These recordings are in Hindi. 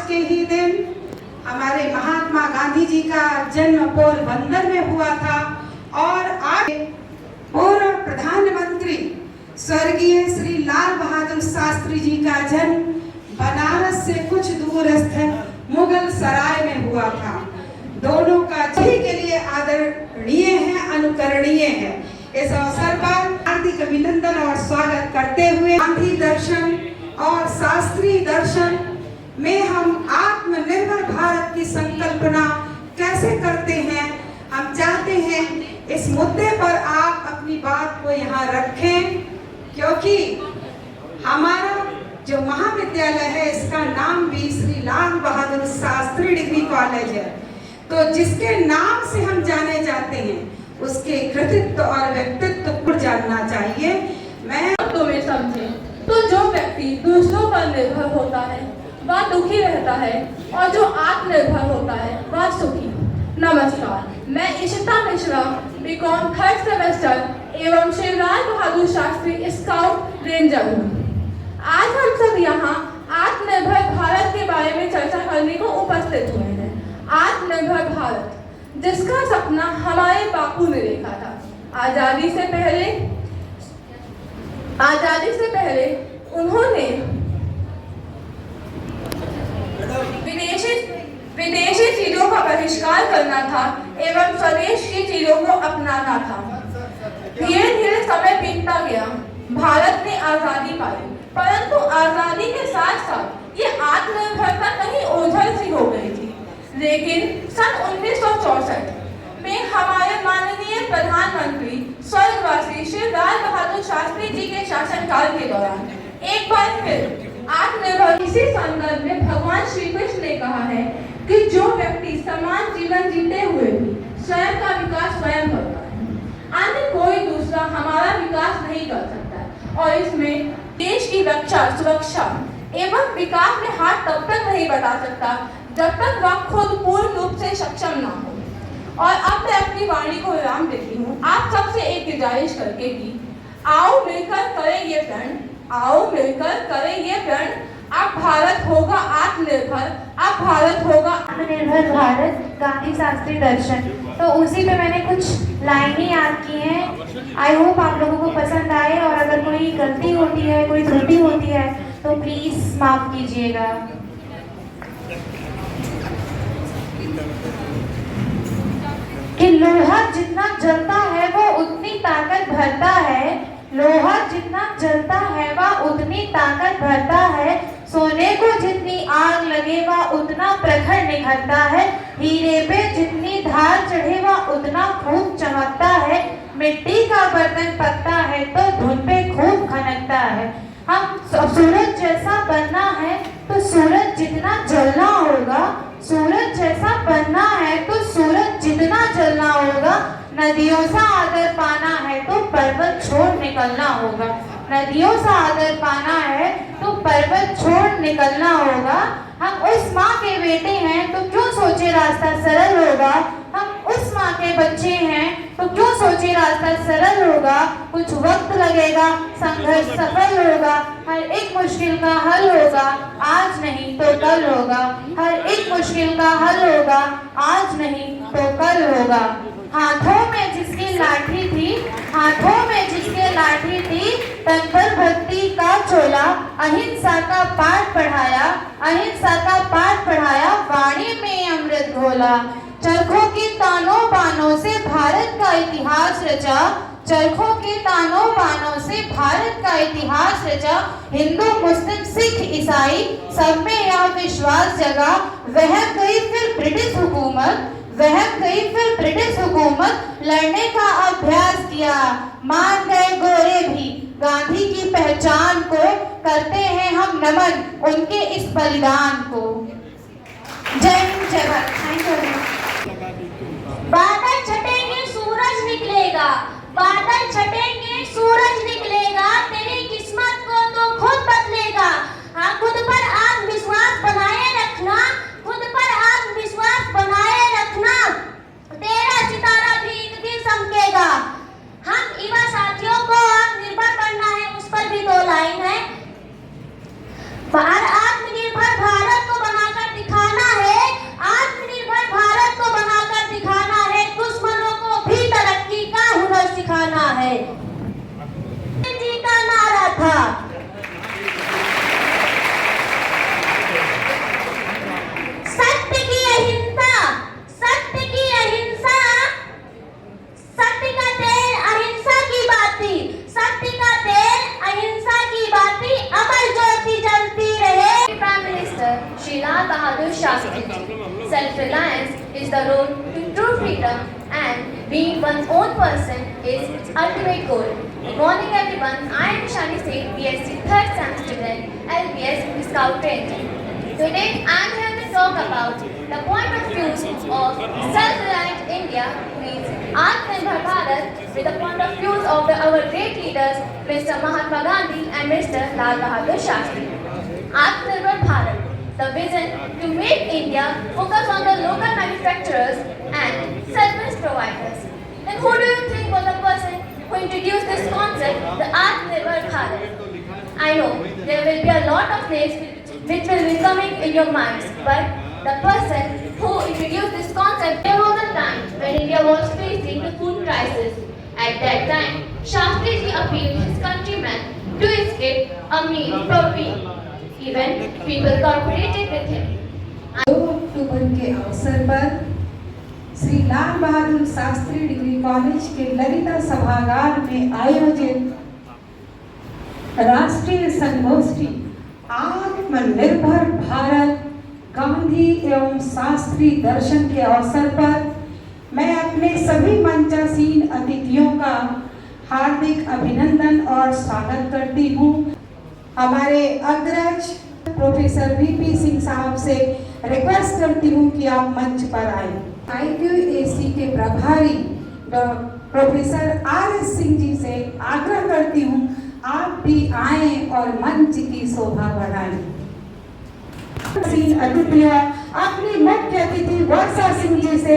के ही दिन हमारे महात्मा गांधी जी का जन्म पोरबंदर में हुआ था और आज पूर्व प्रधानमंत्री स्वर्गीय श्री लाल बहादुर शास्त्री जी का जन्म बनारस से कुछ दूर स्थित मुगल सराय में हुआ था। दोनों का सभी के लिए आदरणीय है, अनुकरणीय है। इस अवसर पर हार्दिक अभिनंदन और स्वागत करते हुए गांधी दर्शन और शास्त्री दर्शन में हम आत्मनिर्भर भारत की संकल्पना कैसे करते हैं, हम चाहते हैं इस मुद्दे पर आप अपनी बात को यहाँ रखें, क्योंकि हमारा जो महाविद्यालय है इसका नाम भी श्री लाल बहादुर शास्त्री डिग्री कॉलेज है। तो जिसके नाम से हम जाने जाते हैं उसके कृतित्व और व्यक्तित्व को जानना चाहिए। मैं तुम्हें समझे तो जो व्यक्ति दूसरों पर निर्भर होता है वह दुखी रहता है और जो आत्मनिर्भर होता है वह सुखी। नमस्कार, मैं Ishita Mishra, BCom 3rd semester एवं श्री लाल बहादुर शास्त्री स्काउट रेंजर हूँ। आज हम सब यहाँ आत्मनिर्भर भारत के बारे में चर्चा करने को उपस्थित हुए हैं। आत्मनिर्भर भारत, जिसका सपना हमारे बापू ने देखा था। आजादी से पहले उन्होंने विदेशी चीजों का बहिष्कार करना था एवं स्वदेश की चीजों को अपनाना था। धीरे धीरे समय बीतता गया, भारत ने आजादी पाई, परंतु आजादी के साथ साथ ये आत्मनिर्भरता कहीं ओझल सी हो गई थी। लेकिन सन 1964 में हमारे माननीय प्रधानमंत्री स्वर्गवासी श्री लाल बहादुर शास्त्री जी के शासनकाल के दौरान एक बार फिर आत्मनिर्भर। इसी संदर्भ में भगवान श्री कृष्ण ने कहा है कि जो व्यक्ति समान जीवन जीते हुए भी स्वयं का विकास स्वयं करता है, अन्य कोई दूसरा हमारा विकास नहीं कर सकता है। और इसमें देश की रक्षा, सुरक्षा एवं विकास में हाथ तब तक नहीं बढ़ा सकता जब तक वह खुद पूर्ण रूप से सक्षम ना हो। और अब मैं अपनी वाणी को विराम देती हूँ, आप सबसे एक गुजारिश करके कि आओ मिलकर करें ये प्रण, आओ मिलकर करें ये प्रण, अब भारत होगा आत्मनिर्भर, अब भारत होगा आत्मनिर्भर भारत, गांधी शास्त्री दर्शन। तो उसी पे मैंने कुछ लाइनें याद की हैं। आई होप आप लोगों को पसंद आए, और अगर कोई गलती होती है, कोई त्रुटि होती है तो प्लीज माफ कीजिएगा। कि लोहा जितना जलता है वो उतनी ताकत भरता है, लोहा जितना जलता है वह उतनी ताकत भरता है, सोने को जितनी आग लगे वह उतना प्रखर निखरता है, हीरे पे जितनी धार चढ़े वह उतना खूब चमकता है, मिट्टी का बर्तन पकता है तो धुन पे खूब खनकता है। हम सूरज जैसा बनना है तो सूरज जितना जलना होगा, सूरज जैसा बनना है तो सूरज जितना जलना होगा, नदियों सा आदर पाना है तो पर्वत छोड़ निकलना होगा, नदियों सा आदर पाना है तो पर्वत छोड़ निकलना होगा। हम उस माँ के बेटे हैं तो क्यों सोचे रास्ता सरल होगा, हम उस माँ के बच्चे हैं तो क्यों सोचे रास्ता सरल होगा, कुछ वक्त लगेगा संघर्ष सफल होगा, हर एक मुश्किल का हल होगा, आज नहीं तो कल होगा, हर एक मुश्किल का हल होगा, आज नहीं तो कल होगा। हाथों में जिसकी लाठी थी, हाथों में जिसके लाठी थी, तन पर भक्ति का चोला, अहिंसा का पाठ पढ़ाया, अहिंसा का पाठ पढ़ाया, वाणी में अमृत घोला, चरखों की तानों बानों से भारत का इतिहास रचा, चरखों के तानों बानों से भारत का इतिहास रचा, हिंदू मुस्लिम सिख ईसाई सब में यह विश्वास जगा, वह गई फिर ब्रिटिश हुकूमत, वह गई फिर ब्रिटिश हुकूमत, लड़ने का अभ्यास किया, मान गए गोरे भी, गांधी की पहचान को करते हैं हम नमन, उनके इस बलिदान को। जय हिंद, जय भारत। Thank you. बादल छटेंगे सूरज निकलेगा, बादल छटेंगे सूरज निकलेगा, तेरी किस्मत को तो खुद बदलेगा। हाँ, खुद पर आत्मविश्वास बनाए रखना, खुद पर आत्मविश्वास बनाए रखना, तेरा सितारा भी एक दिन चमकेगा। हम युवा साथियों को आत्मनिर्भर करना है, उस पर भी 2 लाइन है। आत्मनिर्भर भारत को बनाकर Shri Lal Bahadur Shastri. Self-reliance is the road to true freedom, and being one's own person is ultimate goal. Good morning everyone, I am Shani Singh, BSc 3rd sem student, LBS Scout Training. Today I am here to talk about the point of view of self-reliant India means Atmanirbhar Bharat with the point of view of our great leaders Mr. Mahatma Gandhi and Mr. Lal Bahadur Shastri. Atmanirbhar Bharat, the vision to make India focus on the local manufacturers and service providers. Then who do you think was the person who introduced this concept, the Atmanirbhar Bharat? I know there will be a lot of names which will be coming in your minds, but the person who introduced this concept, there was a time when India was facing the food crisis. At that time, Shastriji appealed his countrymen to escape a meal per week. Even people cooperated with him. 2 अक्टूबर के अवसर पर श्री लाल बहादुर शास्त्री डिग्री कॉलेज के ललिता सभागार में आयोजित राष्ट्रीय संगोष्ठी आत्मनिर्भर भारत गांधी एवं शास्त्री दर्शन के अवसर पर मैं अपने सभी मंचासीन अतिथियों का हार्दिक अभिनंदन और स्वागत करती हूँ। हमारे अग्रज प्रोफेसर वीपी सिंह साहब से रिक्वेस्ट करती हूँ कि आप मंच पर आए। IQAC के प्रभारी प्रोफेसर RS सिंह जी से आग्रह करती हूँ आप भी आए और मंच की शोभा बढ़ाएं। अतिथियों, अपनी मुख्य अतिथि वर्षा सिंह जी से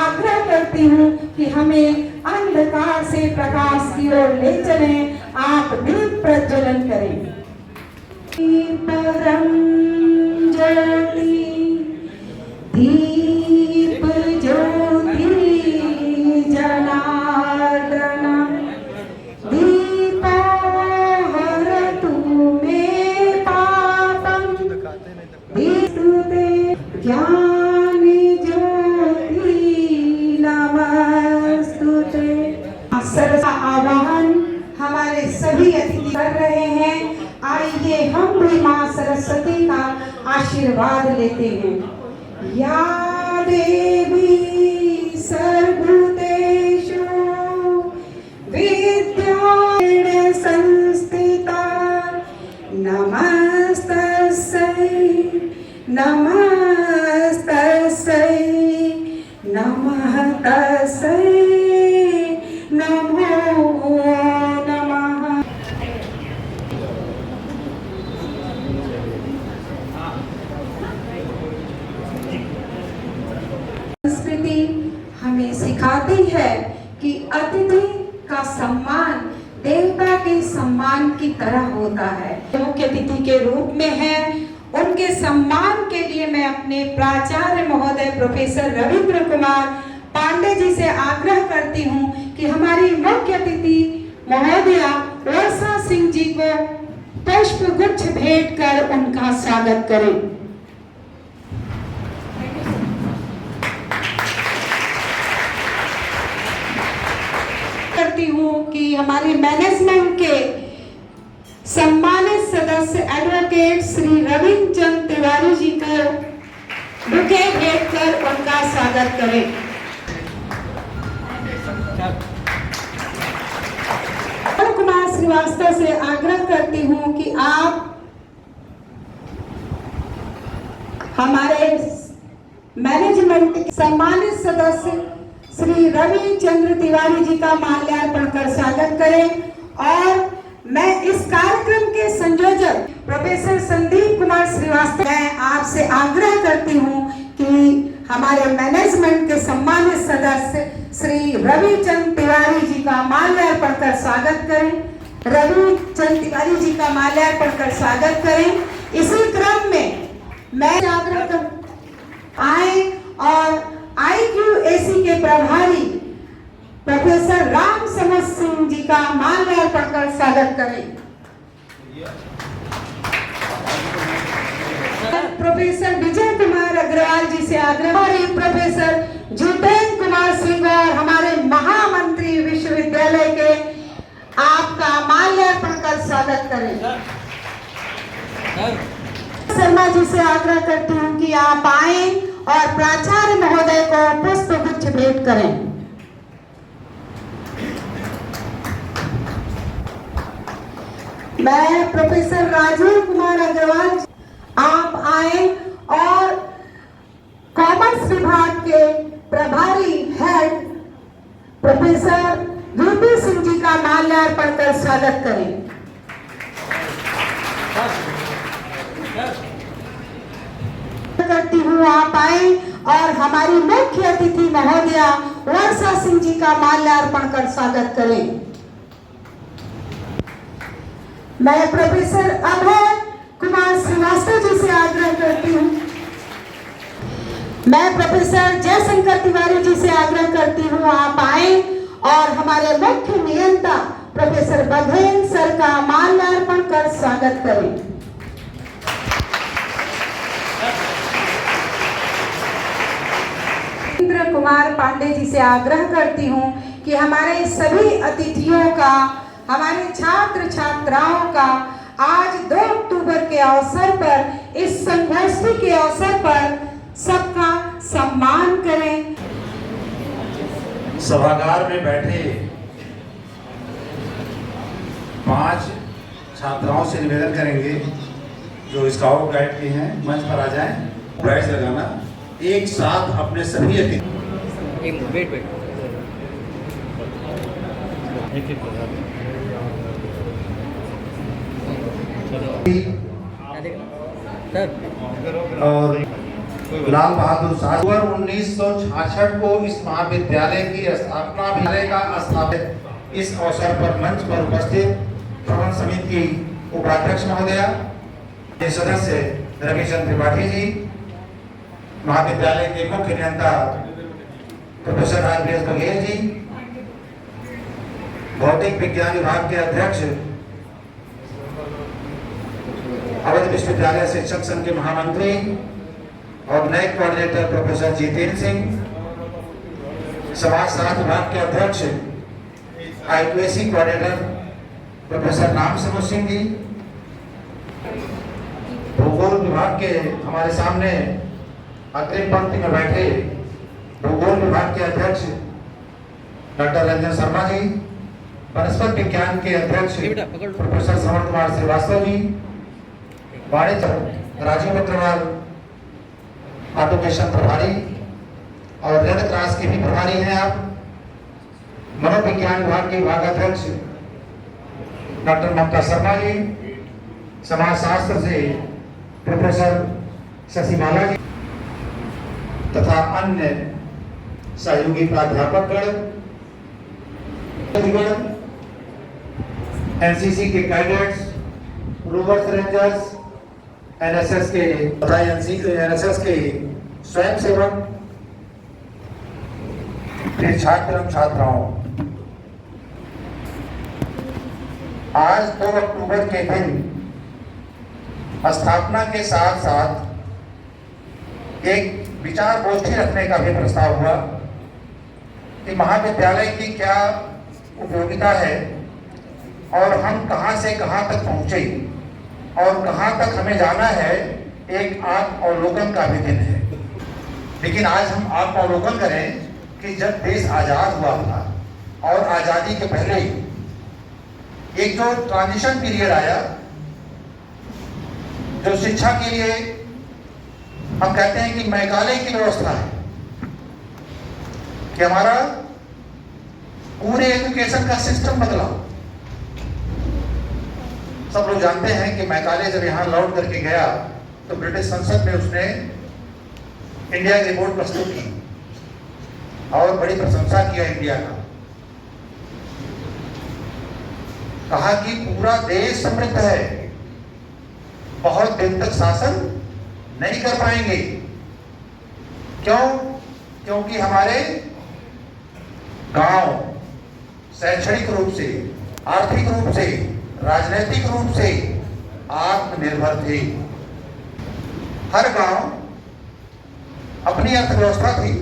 आग्रह करती हूँ कि हमें अंधकार से प्रकाश की ओर ले चलें, आप दीप प्रज्वलन करें। परम ज्योति दीप ज्योति जनार्दन दीपो हरतु मे पापम दीप्तुते ज्ञान ज्योति नमस्तुते। सरसा आवाहन हमारे सभी अतिथि कर रहे हैं। आइए हम भी माँ सरस्वती का आशीर्वाद लेते हैं। या देवी सर्वभूतेषु विद्यां संस्थिता नमस्तस्यै नमस्तस्यै नमः तस्यै नमो नमः। संस्कृति हमें सिखाती है कि अतिथि का सम्मान देवता के सम्मान की तरह होता है। मुख्य अतिथि के रूप में है, उनके सम्मान के लिए मैं अपने प्राचार्य महोदय प्रोफेसर रविंद्र कुमार पांडे जी से आग्रह करती हूँ कि हमारी मुख्य अतिथि महोदया वर्षा सिंह जी को पुष्प गुच्छ भेंट कर उनका स्वागत करें। करती हूँ कि हमारे मैनेजमेंट के सम्मानित सदस्य एडवोकेट श्री रविंद्र चंद तिवारी जी को बुके भेंट कर उनका स्वागत करें। कुमार श्रीवास्तव से आग्रह करती हूँ कि आप हमारे मैनेजमेंट के सम्मानित सदस्य श्री रविचंद्र तिवारी जी का माल्यार्पण कर स्वागत करें। और मैं इस कार्यक्रम के संयोजक प्रोफेसर संदीप कुमार श्रीवास्तव, मैं आपसे आग्रह करती हूँ कि हमारे मैनेजमेंट के सम्मानित सदस्य श्री रविचंद तिवारी जी का माल्यार्पण कर स्वागत करें। रविचंद तिवारी जी का माल्यार्पण कर स्वागत करें। इसी क्रम में मैं आग्रह कर आए और IQAC के प्रभारी प्रोफेसर राम समझ सिंह जी का माल्यार्पण कर स्वागत करें। प्रोफेसर विजय कुमार अग्रवाल जी से आग्रह और प्रोफेसर जितेंद्र कुमार सिंह और हमारे महामंत्री विश्वविद्यालय के आपका माल्यार्पण कर स्वागत करें। शर्मा जी से आग्रह करती हूँ कि आप आए और प्राचार्य महोदय को पुष्प गुच्छ भेंट करें। मैं प्रोफेसर राजीव कुमार अग्रवाल, आप आए और कॉमर्स विभाग के प्रभारी head professor VP Singh ji का माल्यार्पण कर स्वागत करें। करती हूँ आप आए और हमारी मुख्य अतिथि महोदया वर्षा सिंह जी का माल्यार्पण कर स्वागत करें। मैं प्रोफेसर अभय कुमार श्रीवास्तव जी से आग्रह करती हूँ। मैं प्रोफेसर जयशंकर तिवारी जी से आग्रह करती हूँ आप आए और हमारे मुख्य नियंता प्रोफेसर बघेल सर का माल्यार्पण कर स्वागत करें। इंद्र कुमार पांडे जी से आग्रह करती हूँ कि हमारे सभी अतिथियों का, हमारे छात्र छात्राओं का आज 2 अक्टूबर के अवसर पर, इस संगोष्ठी के अवसर पर सबका सम्मान करें। सभागार में बैठे 5 छात्राओं से निवेदन करेंगे जो स्काउट गाइड के हैं, मंच पर आ जाएं। प्राइज लगाना एक साथ अपने सभी और लाल बहादुर शास्त्री 1966 को इस महाविद्यालय की स्थापना का स्थापित इस अवसर पर मंच पर उपस्थित प्रबंध समिति की उपाध्यक्ष महोदया, सदस्य रविचंद्र त्रिपाठी जी, महाविद्यालय के मुख्य नियंता प्रोफेसर राजवीर बघेल जी, भौतिक विज्ञान विभाग के अध्यक्ष अवध विश्वविद्यालय शिक्षक संघ के महामंत्री और नए कोऑर्डिनेटर प्रोफेसर जितेंद्र सिंह, समाज शास्त्र विभाग के अध्यक्ष IQAC कोऑर्डिनेटर प्रोफेसर नाम समूह सिंह जी, भूगोल विभाग के हमारे सामने अग्रिम पंक्ति में बैठे भूगोल विभाग के अध्यक्ष डॉक्टर रंजन शर्मा जी, वनस्पत विज्ञान के अध्यक्ष प्रोफेसर श्रवण कुमार श्रीवास्तव जी, वाणिज्य राजीव अग्रवाल ऑटोमेशन प्रभारी और रेड क्रॉस के भी प्रभारी हैं आप, मनोविज्ञान विभाग के विभागाध्यक्ष डॉक्टर ममता शर्मा जी, समाज शास्त्र से प्रोफेसर शशिमाला जी तथा अन्य सहयोगी प्राध्यापक गण, एनसीसी के कैडेट्स, रोवर्स रेंजर्स, एनएसएस के तथा एनएसएस के स्वयंसेवक, फिर छात्र एवं छात्राओं, आज 2 अक्टूबर के दिन स्थापना के साथ साथ एक विचार गोष्ठी रखने का भी प्रस्ताव हुआ कि महाविद्यालय की क्या उपयोगिता है और हम कहां से कहां तक पहुंचे और कहां तक हमें जाना है, एक आत्मावलोकन का भी दिन है। लेकिन आज हम आत्मावलोकन करें कि जब देश आजाद हुआ था और आजादी के पहले एक जो ट्रांजिशन पीरियड आया, जो शिक्षा के लिए हम कहते हैं कि मैकाले की व्यवस्था है कि हमारा पूरे एजुकेशन का सिस्टम बदला। सब लोग जानते हैं कि मैकाले जब यहाँ लौट करके गया तो ब्रिटिश संसद में उसने इंडिया की रिपोर्ट प्रस्तुत की और बड़ी प्रशंसा किया इंडिया का। कहा कि पूरा देश समृद्ध है, बहुत दिन तक शासन नहीं कर पाएंगे। क्यों? क्योंकि हमारे गांव शैक्षणिक रूप से, आर्थिक रूप से, राजनीतिक रूप से आत्मनिर्भर थे। हर गांव अपनी अर्थव्यवस्था थी।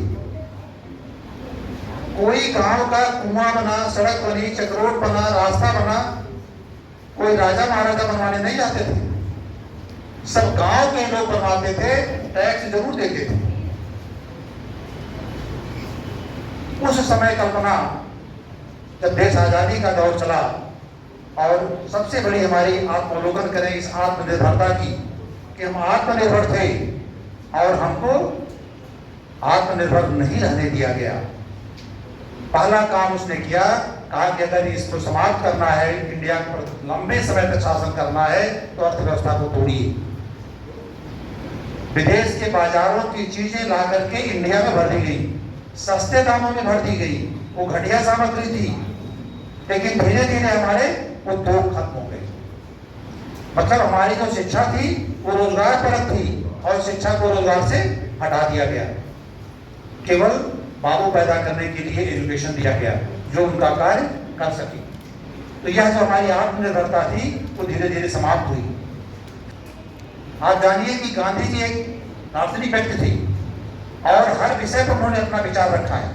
कोई गांव का कुआं बना, सड़क बनी, चक्रोट बना, रास्ता बना, कोई राजा महाराजा बनवाने नहीं जाते थे। सब गांव के लोग बनवाते थे, टैक्स जरूर देते थे। उस समय कल्पना जब देश आजादी का दौर चला और सबसे बड़ी हमारी आत्मावलोकन करें इस आत्मनिर्भरता की कि हम आत्मनिर्भर थे और हमको आत्मनिर्भर नहीं रहने दिया गया। पहला काम उसने किया, कहा कि अगर इसको समाप्त करना है, इंडिया पर लंबे समय तक शासन करना है तो अर्थव्यवस्था को तोड़िए। विदेश के बाजारों की चीजें ला करके इंडिया में भर दी गई, सस्ते दामों में भर दी गई, वो घटिया सामग्री थी, लेकिन धीरे धीरे हमारे उद्योग खत्म हो गए। मतलब हमारी जो शिक्षा थी वो रोजगार परक थी और शिक्षा को रोजगार से हटा दिया गया, केवल बाबू पैदा करने के लिए एजुकेशन दिया गया जो उनका कार्य कर सके। तो यह जो हमारी आत्मनिर्भरता थी वो धीरे धीरे समाप्त हुई। आप जानिए कि गांधी जी एक दार्शनिक व्यक्ति थे और हर विषय पर उन्होंने अपना विचार रखा है।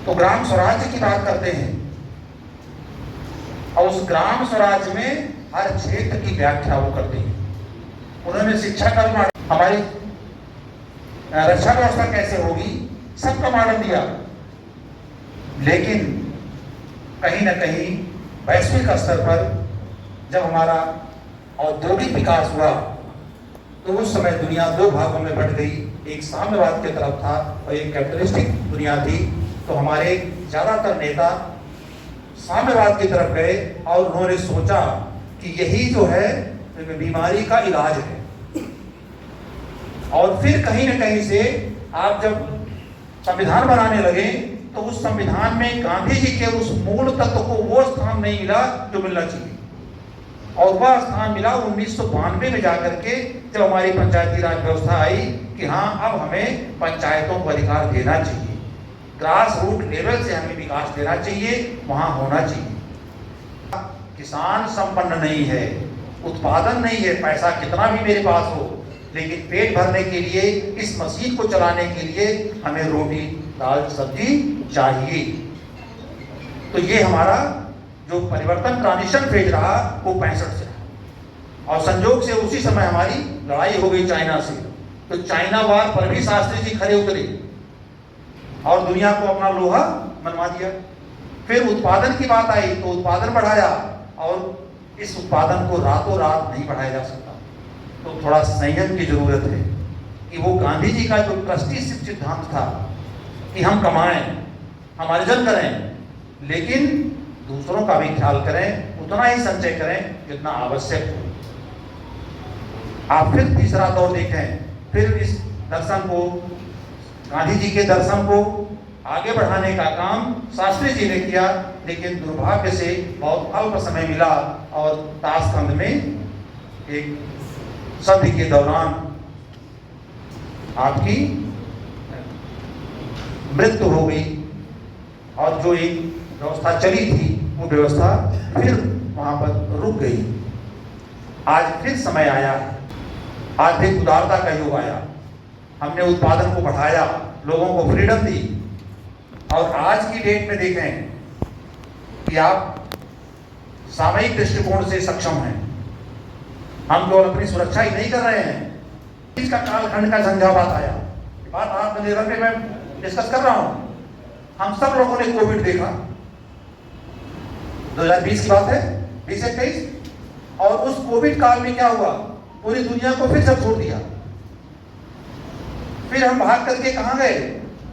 तो ग्राम स्वराज्य की बात करते हैं और उस ग्राम स्वराज्य में हर क्षेत्र की व्याख्या वो करते हैं। उन्होंने शिक्षा का मॉडल, हमारी रक्षा व्यवस्था कैसे होगी, सबका मॉडल दिया। लेकिन कहीं ना कहीं वैश्विक स्तर पर जब हमारा औद्योगिक विकास हुआ तो उस समय दुनिया दो भागों में बंट गई, एक साम्यवाद की तरफ था और एक कैपिटलिस्टिक दुनिया थी। तो हमारे ज्यादातर नेता साम्यवाद की तरफ गए और उन्होंने सोचा कि यही जो है बीमारी का इलाज है। और फिर कहीं न कहीं से आप जब संविधान बनाने लगे तो उस संविधान में गांधी जी के उस मूल तत्व को वो स्थान नहीं मिला जो मिलना चाहिए, और वह स्थान मिला 1992 में जाकर के जब हमारी पंचायती राज व्यवस्था आई कि हाँ अब हमें पंचायतों को अधिकार देना चाहिए, ग्रास रूट लेवल से हमें विकास देना चाहिए, वहां होना चाहिए। किसान संपन्न नहीं है, उत्पादन नहीं है, पैसा कितना भी मेरे पास हो, लेकिन पेट भरने के लिए, इस मशीन को चलाने के लिए हमें रोटी दाल सब्जी चाहिए। तो ये हमारा जो परिवर्तन ट्रांजिशन फेज रहा वो 65 से रहा और संजोग से उसी समय हमारी लड़ाई हो गई चाइना से। तो चाइना वार पर भी शास्त्री जी खड़े उतरे और दुनिया को अपना लोहा मनवा दिया। फिर उत्पादन की बात आई तो उत्पादन बढ़ाया और इस उत्पादन को रातों रात नहीं बढ़ाया जा सकता। तो थोड़ा संयम की जरूरत है कि वो गांधी जी का जो ट्रस्टीशिप सिद्धांत था कि हम कमाएं, हम अर्जन करें, लेकिन दूसरों का भी ख्याल करें, उतना ही संचय करें जितना आवश्यक हो। आप फिर तीसरा दौर देखें, फिर इस दर्शन को, गांधी जी के दर्शन को आगे बढ़ाने का काम शास्त्री जी ने किया, लेकिन दुर्भाग्य से बहुत अल्प समय मिला और ताशकंद में एक संधि के दौरान आपकी मृत्यु हो गई और जो एक व्यवस्था चली थी वो व्यवस्था फिर वहां पर रुक गई। आज फिर समय आया है, आर्थिक उदारता का युग आया, हमने उत्पादन को बढ़ाया, लोगों को फ्रीडम दी। और आज की डेट में देखें कि आप सामयिक दृष्टिकोण से सक्षम हैं, हम केवल अपनी सुरक्षा ही नहीं कर रहे हैं, इसका कालखंड का झंझावात आया। बात आत्मनिर्भर पे मैं डिस्कस कर रहा हूं। हम सब लोगों ने कोविड देखा, 2020 की बात है, 2021, और उस कोविड काल में क्या हुआ, पूरी दुनिया को फिर से छोड़ दिया। फिर हम भाग करके कहां गए,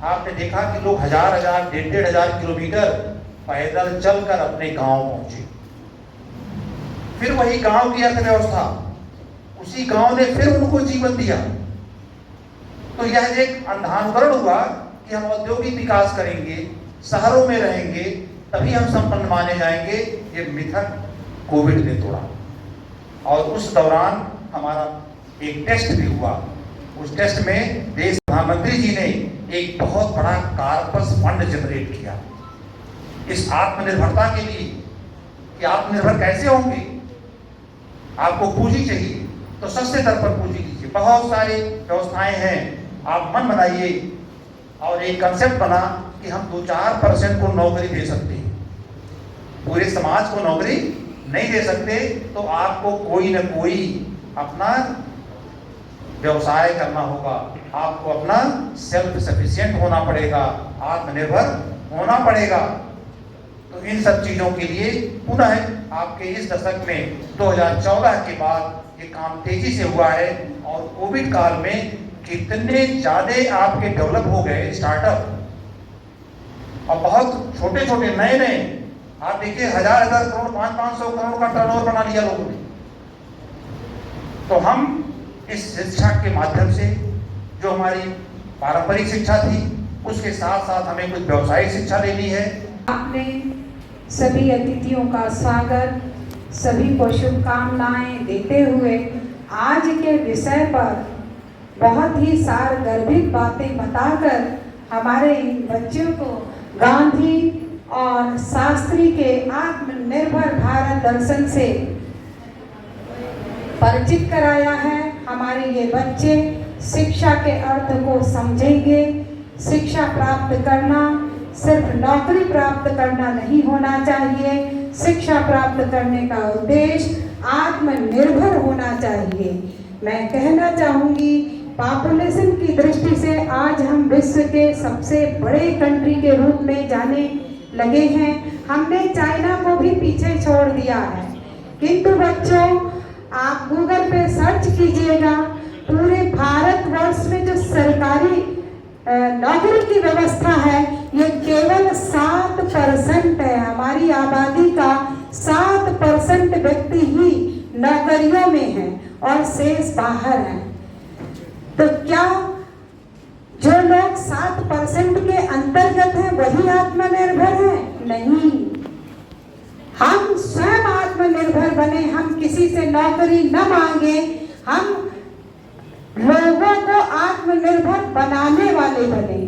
आपने देखा कि लोग 1000 1,500 किलोमीटर पैदल चलकर अपने गांव पहुंचे। फिर वही गांव की अर्थव्यवस्था, उसी गांव ने फिर उनको जीवन दिया। तो यह एक अंधानुकरण हुआ कि हम औद्योगिक विकास करेंगे, शहरों में रहेंगे, तभी हम संपन्न माने जाएंगे। ये मिथक कोविड ने तोड़ा। और उस दौरान हमारा एक टेस्ट भी हुआ। उस टेस्ट में देश प्रधानमंत्री जी ने एक बहुत बड़ा कार्पस फंड जनरेट किया इस आत्मनिर्भरता के लिए कि आत्मनिर्भर कैसे होंगे। आपको पूंजी चाहिए तो सस्ते दर पर पूंजी लीजिए, बहुत सारी व्यवस्थाएं हैं, आप मन बनाइए। और एक कंसेप्ट बना कि हम 2-4% को नौकरी दे सकते हैं, पूरे समाज को नौकरी नहीं दे सकते, तो आपको कोई न कोई अपना व्यवसाय करना होगा, आपको अपना सेल्फ सफिशिएंट होना पड़ेगा, आत्मनिर्भर होना पड़ेगा। तो इन सब चीजों के लिए पुनः आपके इस दशक में 2014 के बाद ये काम तेजी से हुआ है। और कोविड काल में कितने ज्यादा आपके डेवलप हो गए स्टार्टअप, और बहुत छोटे छोटे नए नए, आप देखिए 1000 करोड़ 500 करोड़ का टर्नओवर बना लिया लोगों ने। तो हम इस शिक्षा के माध्यम से, जो हमारी पारंपरिक शिक्षा थी, उसके साथ साथ हमें कुछ व्यवसायिक शिक्षा लेनी है। आपने सभी अतिथियों का स्वागत, सभी को शुभकामनाएं देते हुए आज के विषय पर बहुत ही सारगर्भित बातें बताकर हमारे इन बच्चों को गांधी और शास्त्री के आत्मनिर्भर भारत दर्शन से परिचित कराया है। हमारे ये बच्चे शिक्षा के अर्थ को समझेंगे। शिक्षा प्राप्त करना सिर्फ नौकरी प्राप्त करना नहीं होना चाहिए, शिक्षा प्राप्त करने का उद्देश्य आत्मनिर्भर होना चाहिए। मैं कहना चाहूँगी, पॉपुलेशन की दृष्टि से आज हम विश्व के सबसे बड़े कंट्री के रूप में जाने लगे हैं। हमने चाइना को भी पीछे छोड़ दिया है। किंतु बच्चों, आप गूगल पे सर्च कीजिएगा, पूरे भारतवर्ष में जो सरकारी नौकरी की व्यवस्था है, ये केवल 7% है। हमारी आबादी का 7% व्यक्ति ही नौकरियों में है और शेष बाहर है। तो क्या जो लोग 7% के अंतर्गत हैं वही आत्मनिर्भर है? नहीं, हम स्वयं आत्मनिर्भर बने, हम किसी से नौकरी न मांगे, हम लोगों को आत्मनिर्भर बनाने वाले बने।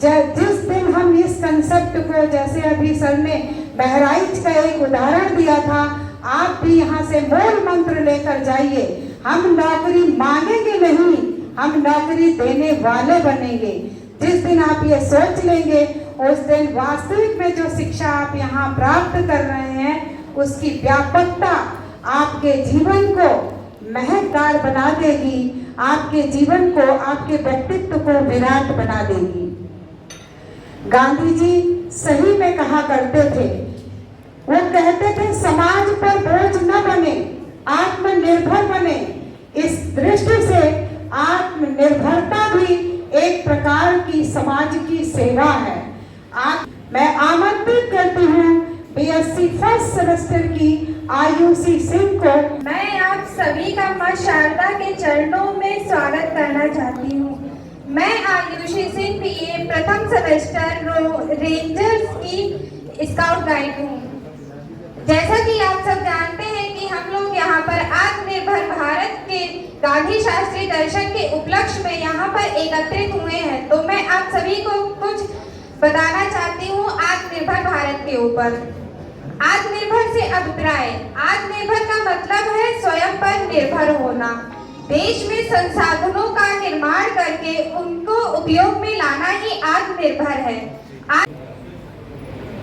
जिस दिन हम इस कंसेप्ट को, जैसे अभी सर ने बहराइच का एक उदाहरण दिया था, आप भी यहाँ से मूल मंत्र लेकर जाइए, हम नौकरी मांगेंगे नहीं, हम नौकरी देने वाले बनेंगे। जिस दिन आप ये सोच लेंगे, उस दिन वास्तविक में जो शिक्षा आप यहाँ प्राप्त कर रहे हैं, उसकी व्यापकता आपके जीवन को महकदार बना देगी, आपके जीवन को, आपके व्यक्तित्व को विराट बना देगी। गांधी जी सही में कहा करते थे, वो कहते थे समाज पर बोझ न बने, आत्मनिर्भर बने। इस दृष्टि से आत्मनिर्भरता भी एक प्रकार की समाज की सेवा है। मैं आमंत्रित करती हूँ बीएससी फर्स्ट सेमेस्टर की आयुषी सिंह को। मैं आप सभी का मां शारदा के चरणों में स्वागत करना चाहती हूँ। मैं आयुषी सिंह बीए प्रथम सेमेस्टर रेंजर्स की स्काउट गाइड हूँ। जैसा कि आप सब जानते हैं कि हम लोग यहाँ पर आत्मनिर्भर भारत के गांधी शास्त्री दर्शन के उपलक्ष्य में यहाँ पर एकत्रित हुए हैं। तो मैं आप सभी को कुछ बताना चाहती हूँ आत्मनिर्भर भारत के ऊपर। आत्मनिर्भर से अभिप्राय, आत्मनिर्भर का मतलब है स्वयं पर निर्भर होना, देश में संसाधनों का निर्माण करके उनको उपयोग में लाना ही आत्मनिर्भर है।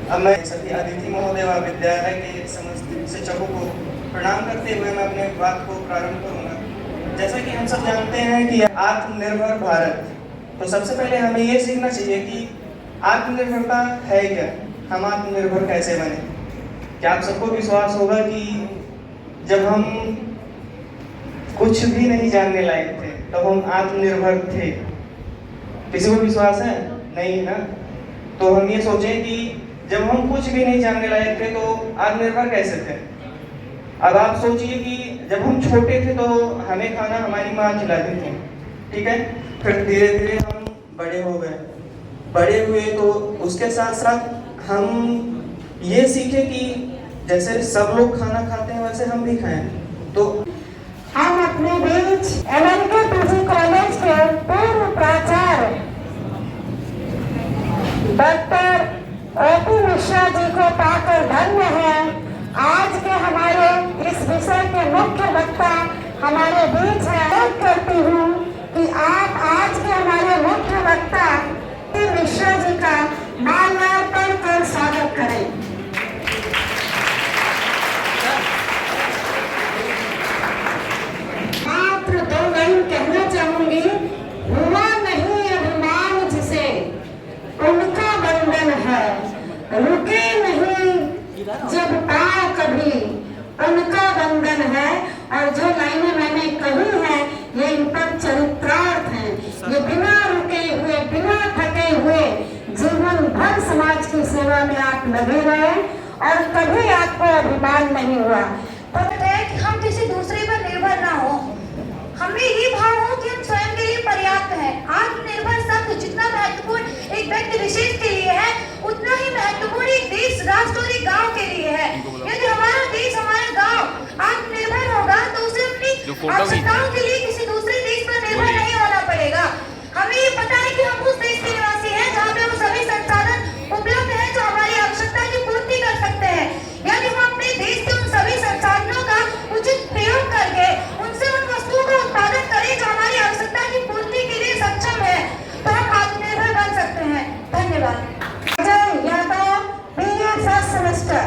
अब मैं सभी अतिथि महोदय व विद्यालय के समस्त शिक्षकों को प्रणाम करते हुए मैं अपने बात को प्रारंभ करूंगा। जैसा कि हम सब जानते हैं कि आत्मनिर्भर भारत, तो सबसे पहले हमें ये सीखना चाहिए कि आत्मनिर्भरता है क्या, हम आत्मनिर्भर कैसे बने। क्या आप सबको विश्वास होगा कि जब हम कुछ भी नहीं जानने लायक थे तब हम आत्मनिर्भर थे? किसी को विश्वास है? नहीं ना। तो हम ये सोचें कि जब हम कुछ भी नहीं जानने लायक थे तो आत्मनिर्भर कैसे थे। अब आप सोचिए कि जब हम छोटे थे तो हमें खाना हमारी माँ खिलाती थी, ठीक है। फिर धीरे धीरे हम बड़े हो गए, बड़े हुए तो उसके साथ साथ हम ये सीखे कि जैसे सब लोग खाना खाते हैं वैसे हम भी खाएं। तो हम अपने बीच LNK PG कॉलेज के पूर्व प्राचार्य डॉक्टर O.P. मिश्रा जी को पाकर धन्य है। आज के हमारे इस विषय के मुख्य वक्ता हमारे बीच है। अनुरोध करती हूँ कि आप आज के हमारे मुख्य वक्ता मिश्रा जी का माल्यार्पण कर स्वागत करें। समाज की सेवा में आप लगे रहे और कभी आपको अभिमान नहीं हुआ। पता है कि हम किसी दूसरे पर निर्भर ना हो, हमें ये भाव हो कि हम स्वयं के लिए पर्याप्त हैं। आत्मनिर्भर शब्द जितना महत्वपूर्ण एक व्यक्ति विशेष के लिए है, उतना ही महत्वपूर्ण एक देश, राष्ट्र और एक गांव के लिए है। यदि हमारा देश, हमारा गांव आत्मनिर्भर होगा तो उसे अपनी आवश्यकताओं के लिए किसी दूसरे देश पर निर्भर नहीं होना पड़ेगा। हमें ये पता है कि हम उस देश के निवासी हैं जहाँ पे वो सभी संसाधन उपलब्ध हैं जो हमारी आवश्यकता की पूर्ति कर सकते हैं। यदि हम अपने देश के उन सभी संसाधनों का उचित प्रयोग करके उनसे उन वस्तुओं का उत्पादन करें जो हमारी आवश्यकता की पूर्ति के लिए सक्षम है, तो हम आत्मनिर्भर बन सकते हैं। धन्यवाद। Ajay Yadav BA first semester.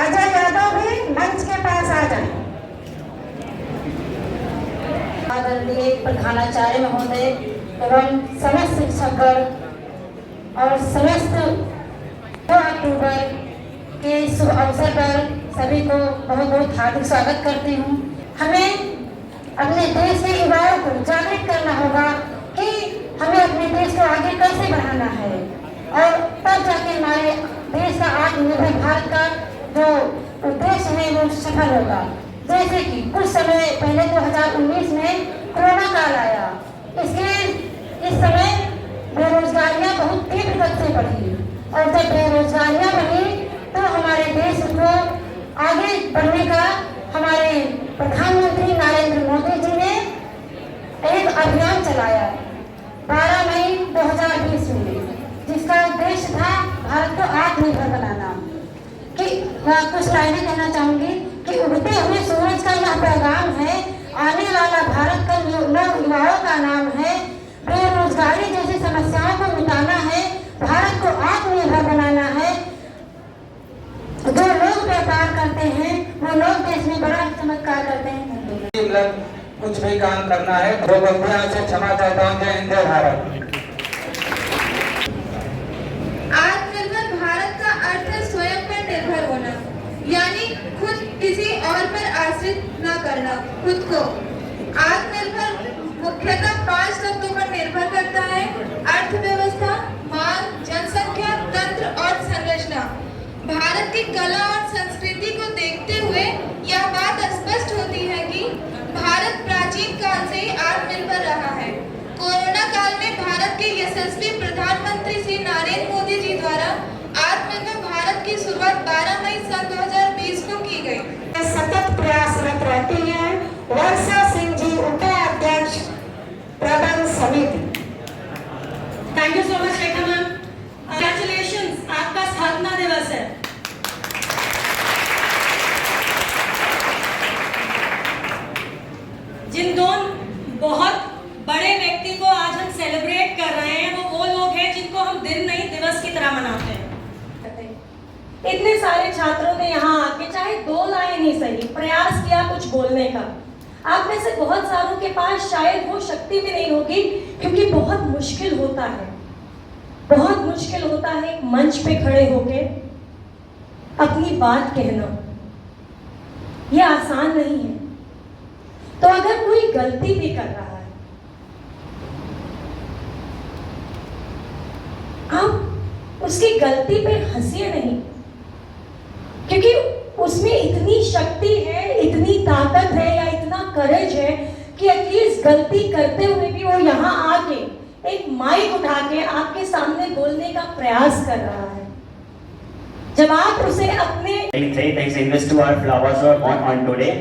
Ajay Yadav भी मंच के पास आ जाए। आदरणीय प्रधानाचार्य महोदय एवं समस्त शिक्षकगण और समस्त 2 अक्टूबर के शुभ अवसर पर सभी को बहुत बहुत हार्दिक स्वागत करती हूँ। हमें अपने देश के युवाओं को जागृत करना होगा कि हमें अपने देश को आगे कैसे बढ़ाना है और तब जाके हमारे देश का आत्मनिर्भर भारत का जो उद्देश्य है वो सफल होगा। जैसे कि कुछ समय पहले 2019 में कोरोना काल आया, इस समय बेरोजगारियां बहुत तीव्र गति से बढ़ी और जब बेरोजगारियां बढ़ी तो हमारे देश को आगे बढ़ने का हमारे प्रधानमंत्री नरेंद्र मोदी जी ने एक अभियान चलाया 12 मई 2020 में, जिसका उद्देश्य था भारत को आत्मनिर्भर बनाना। कि कुछ लाइनें कहना चाहूंगी कि उगते हुए सूरज का यह पैगाम है, आने वाला भारत का युवाओं का नाम है, बेरोजगारी जैसी समस्याओं को मिटाना है, भारत को आत्मनिर्भर बनाना है। जो लोग व्यापार करते हैं वो लोग देश में बड़ा चमत्कार करते हैं। कुछ भी काम करना है तो गलतियां से क्षमा चाहता हूँ। जय हिंद, जय भारत। आत्मनिर्भर भारत का अर्थ है स्वयं पर निर्भर होना, यानी खुद किसी और पर आश्रित न करना। खुद को आत्मनिर्भर मुख्यतः 5 तत्वों पर निर्भर करता है: अर्थव्यवस्था, मांग, जनसंख्या, तंत्र और संरचना। भारत की कला और संस्कृति को देखते हुए यह बात स्पष्ट होती है कि भारत प्राचीन काल से ही आत्मनिर्भर रहा है। कोरोना काल में भारत के यशस्वी प्रधानमंत्री श्री नरेंद्र मोदी जी द्वारा आत्मनिर्भर भारत की शुरुआत 12 मई सन 2020 को की गई। सतत प्रयासरत रहती हैं वर्षा सिंह जी, उपाध्यक्ष प्रबंध समिति। Thank you so much Rekha ma'am, congratulations, आपका स्थापना दिवस है। जिन 2 बहुत बड़े व्यक्ति को आज हम सेलिब्रेट कर रहे हैं वो लोग हैं जिनको हम दिन नहीं दिवस की तरह मनाते हैं। इतने सारे छात्रों ने यहाँ आके चाहे 2 लाइन ही सही प्रयास किया कुछ बोलने का। आप में से बहुत सारों के पास शायद वो शक्ति भी नहीं होगी, क्योंकि बहुत मुश्किल होता है, बहुत मुश्किल होता है एक मंच पे खड़े होके अपनी बात कहना। ये आसान नहीं है। तो अगर कोई गलती भी कर रहा है, आप उसकी गलती पे हंसिए नहीं, क्योंकि उसमें इतनी शक्ति है, इतनी ताकत है या इतना करेज है कि एटलीस्ट गलती करते हुए भी वो यहाँ आके एक माइक उठा के आपके सामने बोलने का प्रयास कर रहा है। जब आप उसे अपने 3 things in which 2 flowers were born on today,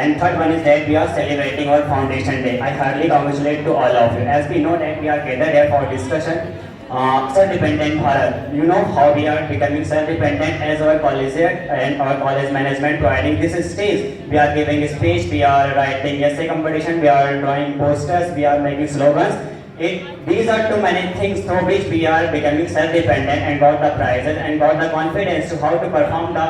and third one is that we are celebrating our Foundation Day. I heartily congratulate to all of you. As we know that we are gathered here for discussion, self-dependent Bharat. You know how we are becoming self-dependent as our college and our college management providing this stage. We are giving speech, we are writing essay competition, we are drawing posters, we are making slogans. These are too many things through which we are becoming self-dependent and got the prizes and got the confidence to how to perform the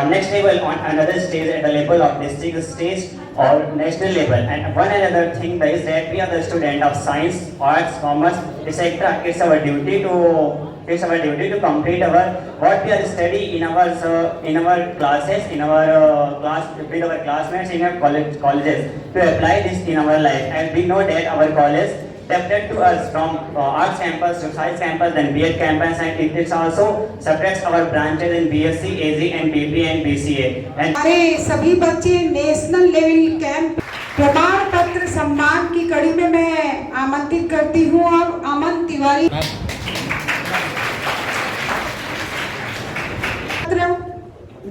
next level on another stage at the level of district stage or national level. And one another thing is that we are the student of science, arts, commerce, etc. It's our duty to complete our what we are study in our classes, in our class with our classmates in our colleges, to apply this in our life. And we know that our college adapted to us from arts campus to science campus and B.Ed campus, and it also separates our branches in BSc, AZ and BBA and BCA. And हमारे सभी बच्चे नेशनल लेवल कैंप प्रमाण पत्र सम्मान की कड़ी में मैं आमंत्रित करती हूँ और अमन तिवारी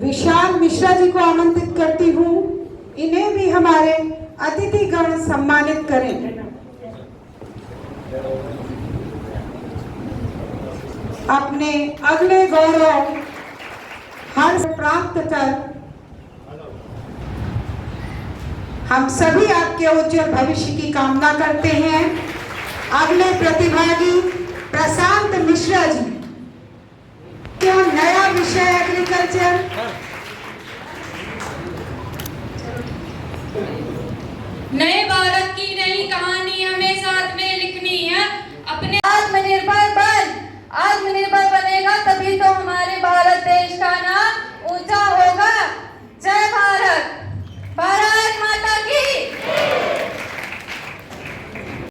विशाल मिश्रा जी को आमंत्रित करती हूँ, इन्हें भी हमारे अतिथिगण सम्मानित करें। अपने अगले गौरव हर्ष प्राप्त कर हम सभी आपके उज्जवल भविष्य की कामना करते हैं। अगले प्रतिभागी प्रशांत मिश्रा जी, क्या नया विषय एग्रीकल्चर। नए भारत की नई कहानी हमें साथ में लिखनी है। अपने आत्मनिर्भर बनेगा तभी तो हमारे भारत देश का नाम ऊंचा होगा। जय भारत, भारत माता की।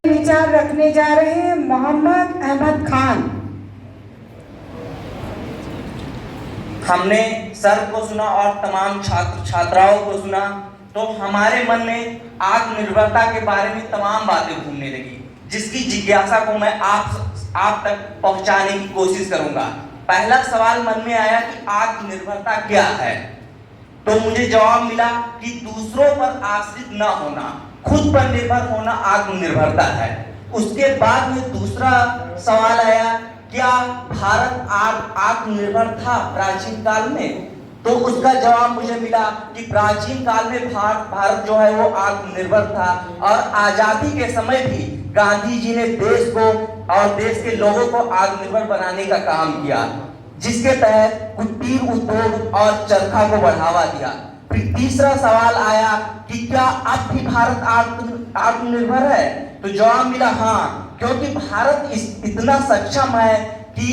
विचार रखने जा रहे हैं मोहम्मद अहमद खान। हमने सर को सुना और तमाम छात्र छात्राओं को सुना, तो हमारे मन में आत्मनिर्भरता के बारे में तमाम बातें घूमने लगी, जिसकी जिज्ञासा को मैं आप तक पहुंचाने की कोशिश करूंगा। पहला सवाल मन में आया कि आत्मनिर्भरता क्या है, तो मुझे जवाब मिला कि दूसरों पर आश्रित न होना, खुद पर निर्भर होना आत्मनिर्भरता है। उसके बाद में दूसरा सवाल आया, क्या भारत आत्मनिर्भर था प्राचीन काल में, तो उसका जवाब मुझे मिला कि प्राचीन काल में भारत जो है वो आत्मनिर्भर था, और आजादी के समय भी गांधी जी ने देश को और देश के लोगों को आत्मनिर्भर बनाने का काम किया, जिसके तहत कुटीर उद्योग और चरखा को बढ़ावा दिया। फिर तीसरा सवाल आया कि क्या अब भी भारत आत्मनिर्भर है, तो जवाब मिला हाँ, क्योंकि भारत इतना सक्षम है कि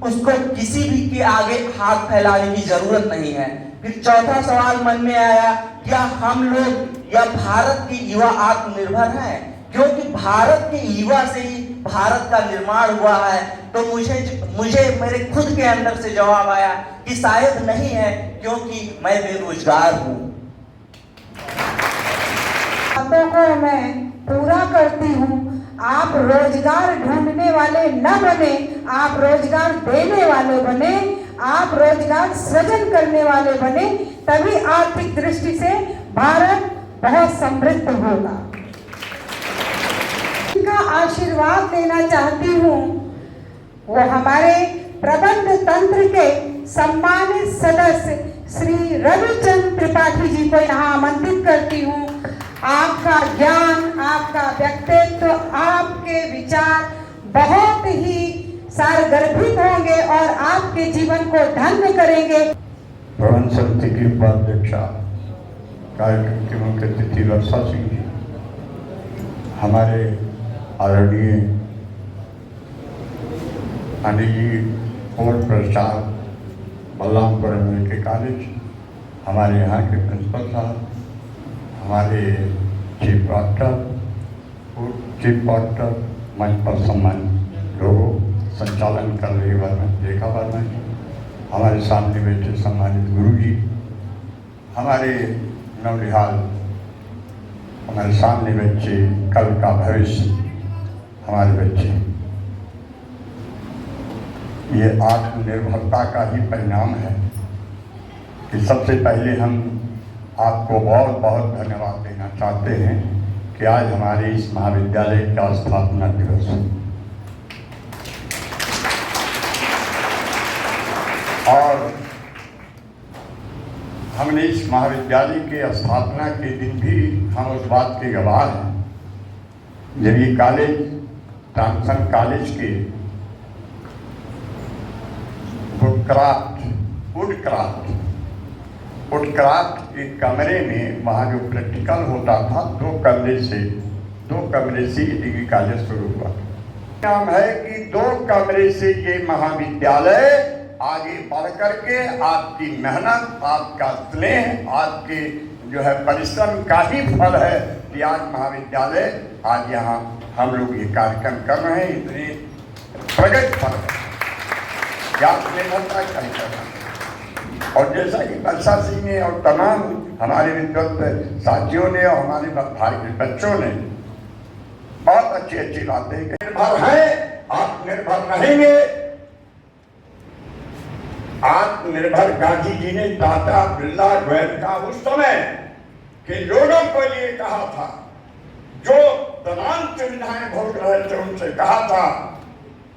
उसको किसी भी के आगे हाथ फैलाने की जरूरत नहीं है। फिर चौथा सवाल मन में आया, क्या हम लोग या भारत के युवा आत्मनिर्भर हैं, क्योंकि भारत के युवा से ही भारत का निर्माण हुआ है। तो मुझे मेरे खुद के अंदर से जवाब आया कि शायद नहीं है, क्योंकि मैं बेरोजगार हूँ। बातों को मैं पूरा करती हूँ। आप रोजगार ढूंढने वाले न बने, आप रोजगार देने वाले बने, आप रोजगार सृजन करने वाले बने, तभी आर्थिक दृष्टि से भारत बहुत समृद्ध होगा। इनका आशीर्वाद लेना चाहती हूँ, वो हमारे प्रबंध तंत्र के सम्मानित सदस्य श्री रविचंद्र त्रिपाठी जी को यहाँ आमंत्रित करती हूँ। आपका ज्ञान, आपका व्यक्तित्व, आपके विचार बहुत ही सारगर्भित होंगे और आपके जीवन को धन्य करेंगे। प्रबंध समिति की उपाध्यक्षा कार्यक्रम के मुख्य अतिथि वर्षा सिंह जी, हमारे आदरणीय अनिल जी, कोर्ट प्रसाद बलरामपुर मेडिकल कॉलेज, हमारे यहाँ के प्रिंसिपल साहब, हमारे चीफ डॉक्टर मंच पर सम्मानित लोगों, संचालन कर रहे रेखा वर्मा जी, हमारे सामने बैठे सम्मानित गुरु जी, हमारे नवनिहाल, हमारे सामने बच्चे, कल का भविष्य हमारे बच्चे, ये आत्मनिर्भरता का ही परिणाम है कि सबसे पहले हम आपको बहुत बहुत धन्यवाद देना चाहते हैं कि आज हमारे इस महाविद्यालय का स्थापना दिवस है। और हमने इस महाविद्यालय के स्थापना के दिन भी हम उस बात के गवाह हैं, जब ये कॉलेज रामसन कॉलेज के वुडक्राफ्ट के कमरे में वहाँ जो प्रैक्टिकल होता था, दो कमरे से डिग्री कॉलेज शुरू हुआ। काम है कि 2 कमरे से ये महाविद्यालय आगे बढ़ करके आपकी मेहनत, आपका स्नेह, आपके जो है परिश्रम का ही फल है कि आज महाविद्यालय आज यहाँ हम लोग ये कार्यक्रम कर रहे हैं, इतने प्रगति पर आत्मनिर्भरता कार्यक्रम। और जैसा कि वर्षा सिंह ने और तमाम हमारे विद्वत साथियों ने और हमारे भाई के बच्चों ने बहुत अच्छी अच्छी बातें कही। निर्भर है, आत्मनिर्भर रहेंगे। आत्मनिर्भर गांधी जी ने टाटा बिरला गोयल का उस समय के लोगों को लिए कहा था, जो तमाम सुविधाएं भोग रहे थे उनसे कहा था,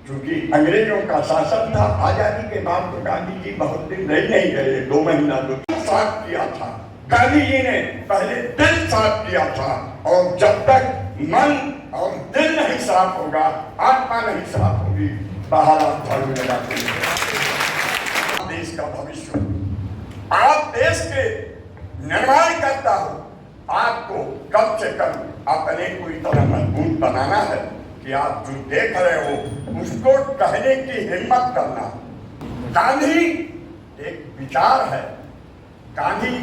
क्योंकि अंग्रेजों का शासन था। आजादी के बाद तो गांधी जी बहुत दिन रह नहीं गए, 2 महीना साफ किया था गांधी जी ने। पहले दिल साफ किया था, और जब तक मन और दिल नहीं साफ होगा, आत्मा नहीं साफ होगी, बाहर आप झाड़ू लगाते हैं। देश का भविष्य, आप देश के निर्माण करता हो, आपको कम से कम अपने को इतना मजबूत बनाना है कि आप जो देख रहे हो उसको कहने की हिम्मत करना। गांधी एक विचार है, गांधी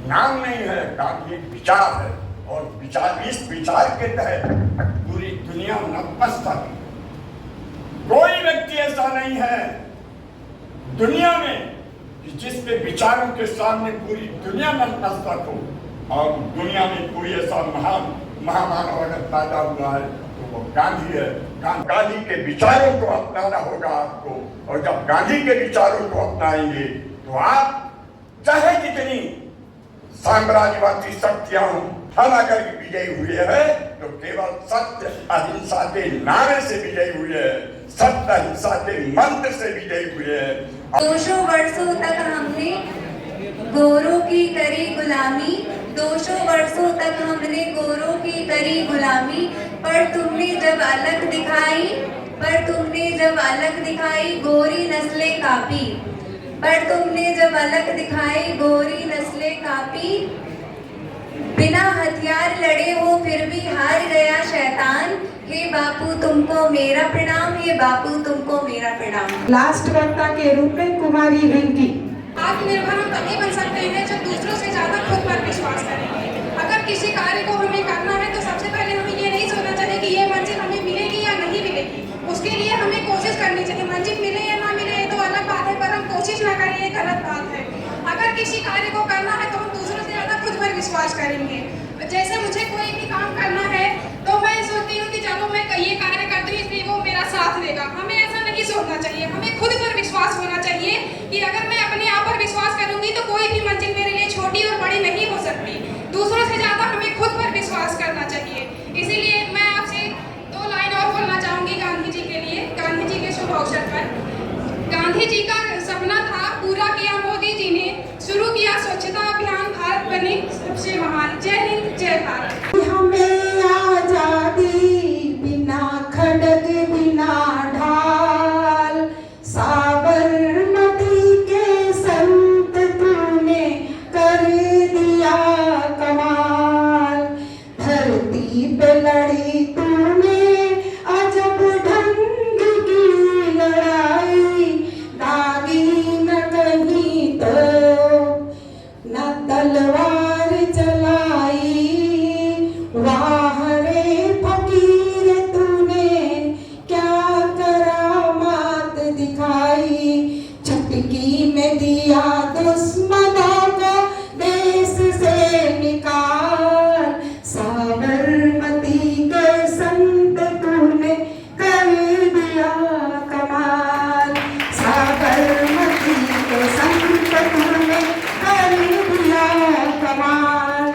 नाम नहीं है, गांधी एक विचार है। और विचार, इस विचार के तहत पूरी दुनिया नतमस्तक। कोई व्यक्ति ऐसा नहीं है दुनिया में कि जिसके विचारों के सामने पूरी दुनिया नतमस्तक हो। और दुनिया में कोई ऐसा महामानव अगर पैदा हुआ है तो वो गांधी है। गांधी के विचारों को अपनाना होगा आपको, और जब गांधी के विचारों को अपनाएंगे तो आप चाहे जितनी साम्राज्यवादी शक्तियां हों, हम अगर विजयी हुए हैं तो केवल सत्य अहिंसा के नारे से विजयी हुए हैं, सत्य अहिंसा के मंत्र से विजयी हुए हैं। 200 वर्षों तक हमने गोरों की करी गुलामी, 200 वर्षों तक हमने गोरों की करी गुलामी, पर तुमने जब अलग दिखाई गोरी नस्लें कापी, पर तुमने जब अलग दिखाई गोरी नस्लें कापी। बिना हथियार लड़े हो फिर भी हार गया शैतान, हे बापू तुमको मेरा प्रणाम, हे बापू तुमको मेरा प्रणाम। लास्ट वक्ता के रूप में कुमारी रिंकी। आत्मनिर्भर हम तभी बन सकते हैं जब दूसरों से ज्यादा खुद पर विश्वास करेंगे। अगर किसी कार्य को हमें करना है तो सबसे पहले हमें ये नहीं सोचना चाहिए कि ये मंजिल हमें मिलेगी या नहीं मिलेगी, उसके लिए हमें कोशिश करनी चाहिए। मंजिल मिले या ना मिले ये तो अलग बात है, पर हम कोशिश ना करें ये गलत बात है। अगर किसी कार्य को करना है तो हम दूसरों से ज्यादा खुद पर विश्वास करेंगे। जैसे मुझे कोई भी काम करना है तो मैं सोचती हूँ कि चलो मैं ये कार्य करती हूँ इसलिए वो मेरा साथ देगा। हमें ऐसा नहीं सोचना चाहिए, हमें खुद पर विश्वास होना चाहिए कि अगर मैं अपने आप पर विश्वास करूंगी तो कोई भी मंजिल मेरे लिए छोटी और बड़ी नहीं हो सकती। दूसरों से ज्यादा हमें खुद पर विश्वास करना चाहिए। इसीलिए मैं आपसे 2 लाइन और बोलना चाहूंगी गांधी जी के लिए, गांधी जी के शुभ अवसर पर। गांधी जी का सपना था, पूरा किया मोदी जी ने, शुरू किया स्वच्छता अभियान, भारत बने सबसे महान। जय हिंद, जय भारत। हमें आजादी बिना खड़ग बिना ढाल, साबरमती के संत तूने कर दिया कमाल। धरती पे लड़ी तूने अजब ढंग की लड़ाई, दागी न कहीं तो न तलवार चलाई। वाह रे फकीर तूने क्या करामात दिखाई, चुटकी में दिया दुश्मनों को देश से निकाल। साबरमती के संत तूने कर दिया कमाल, साबरमती के संत तूने कर दिया कमाल।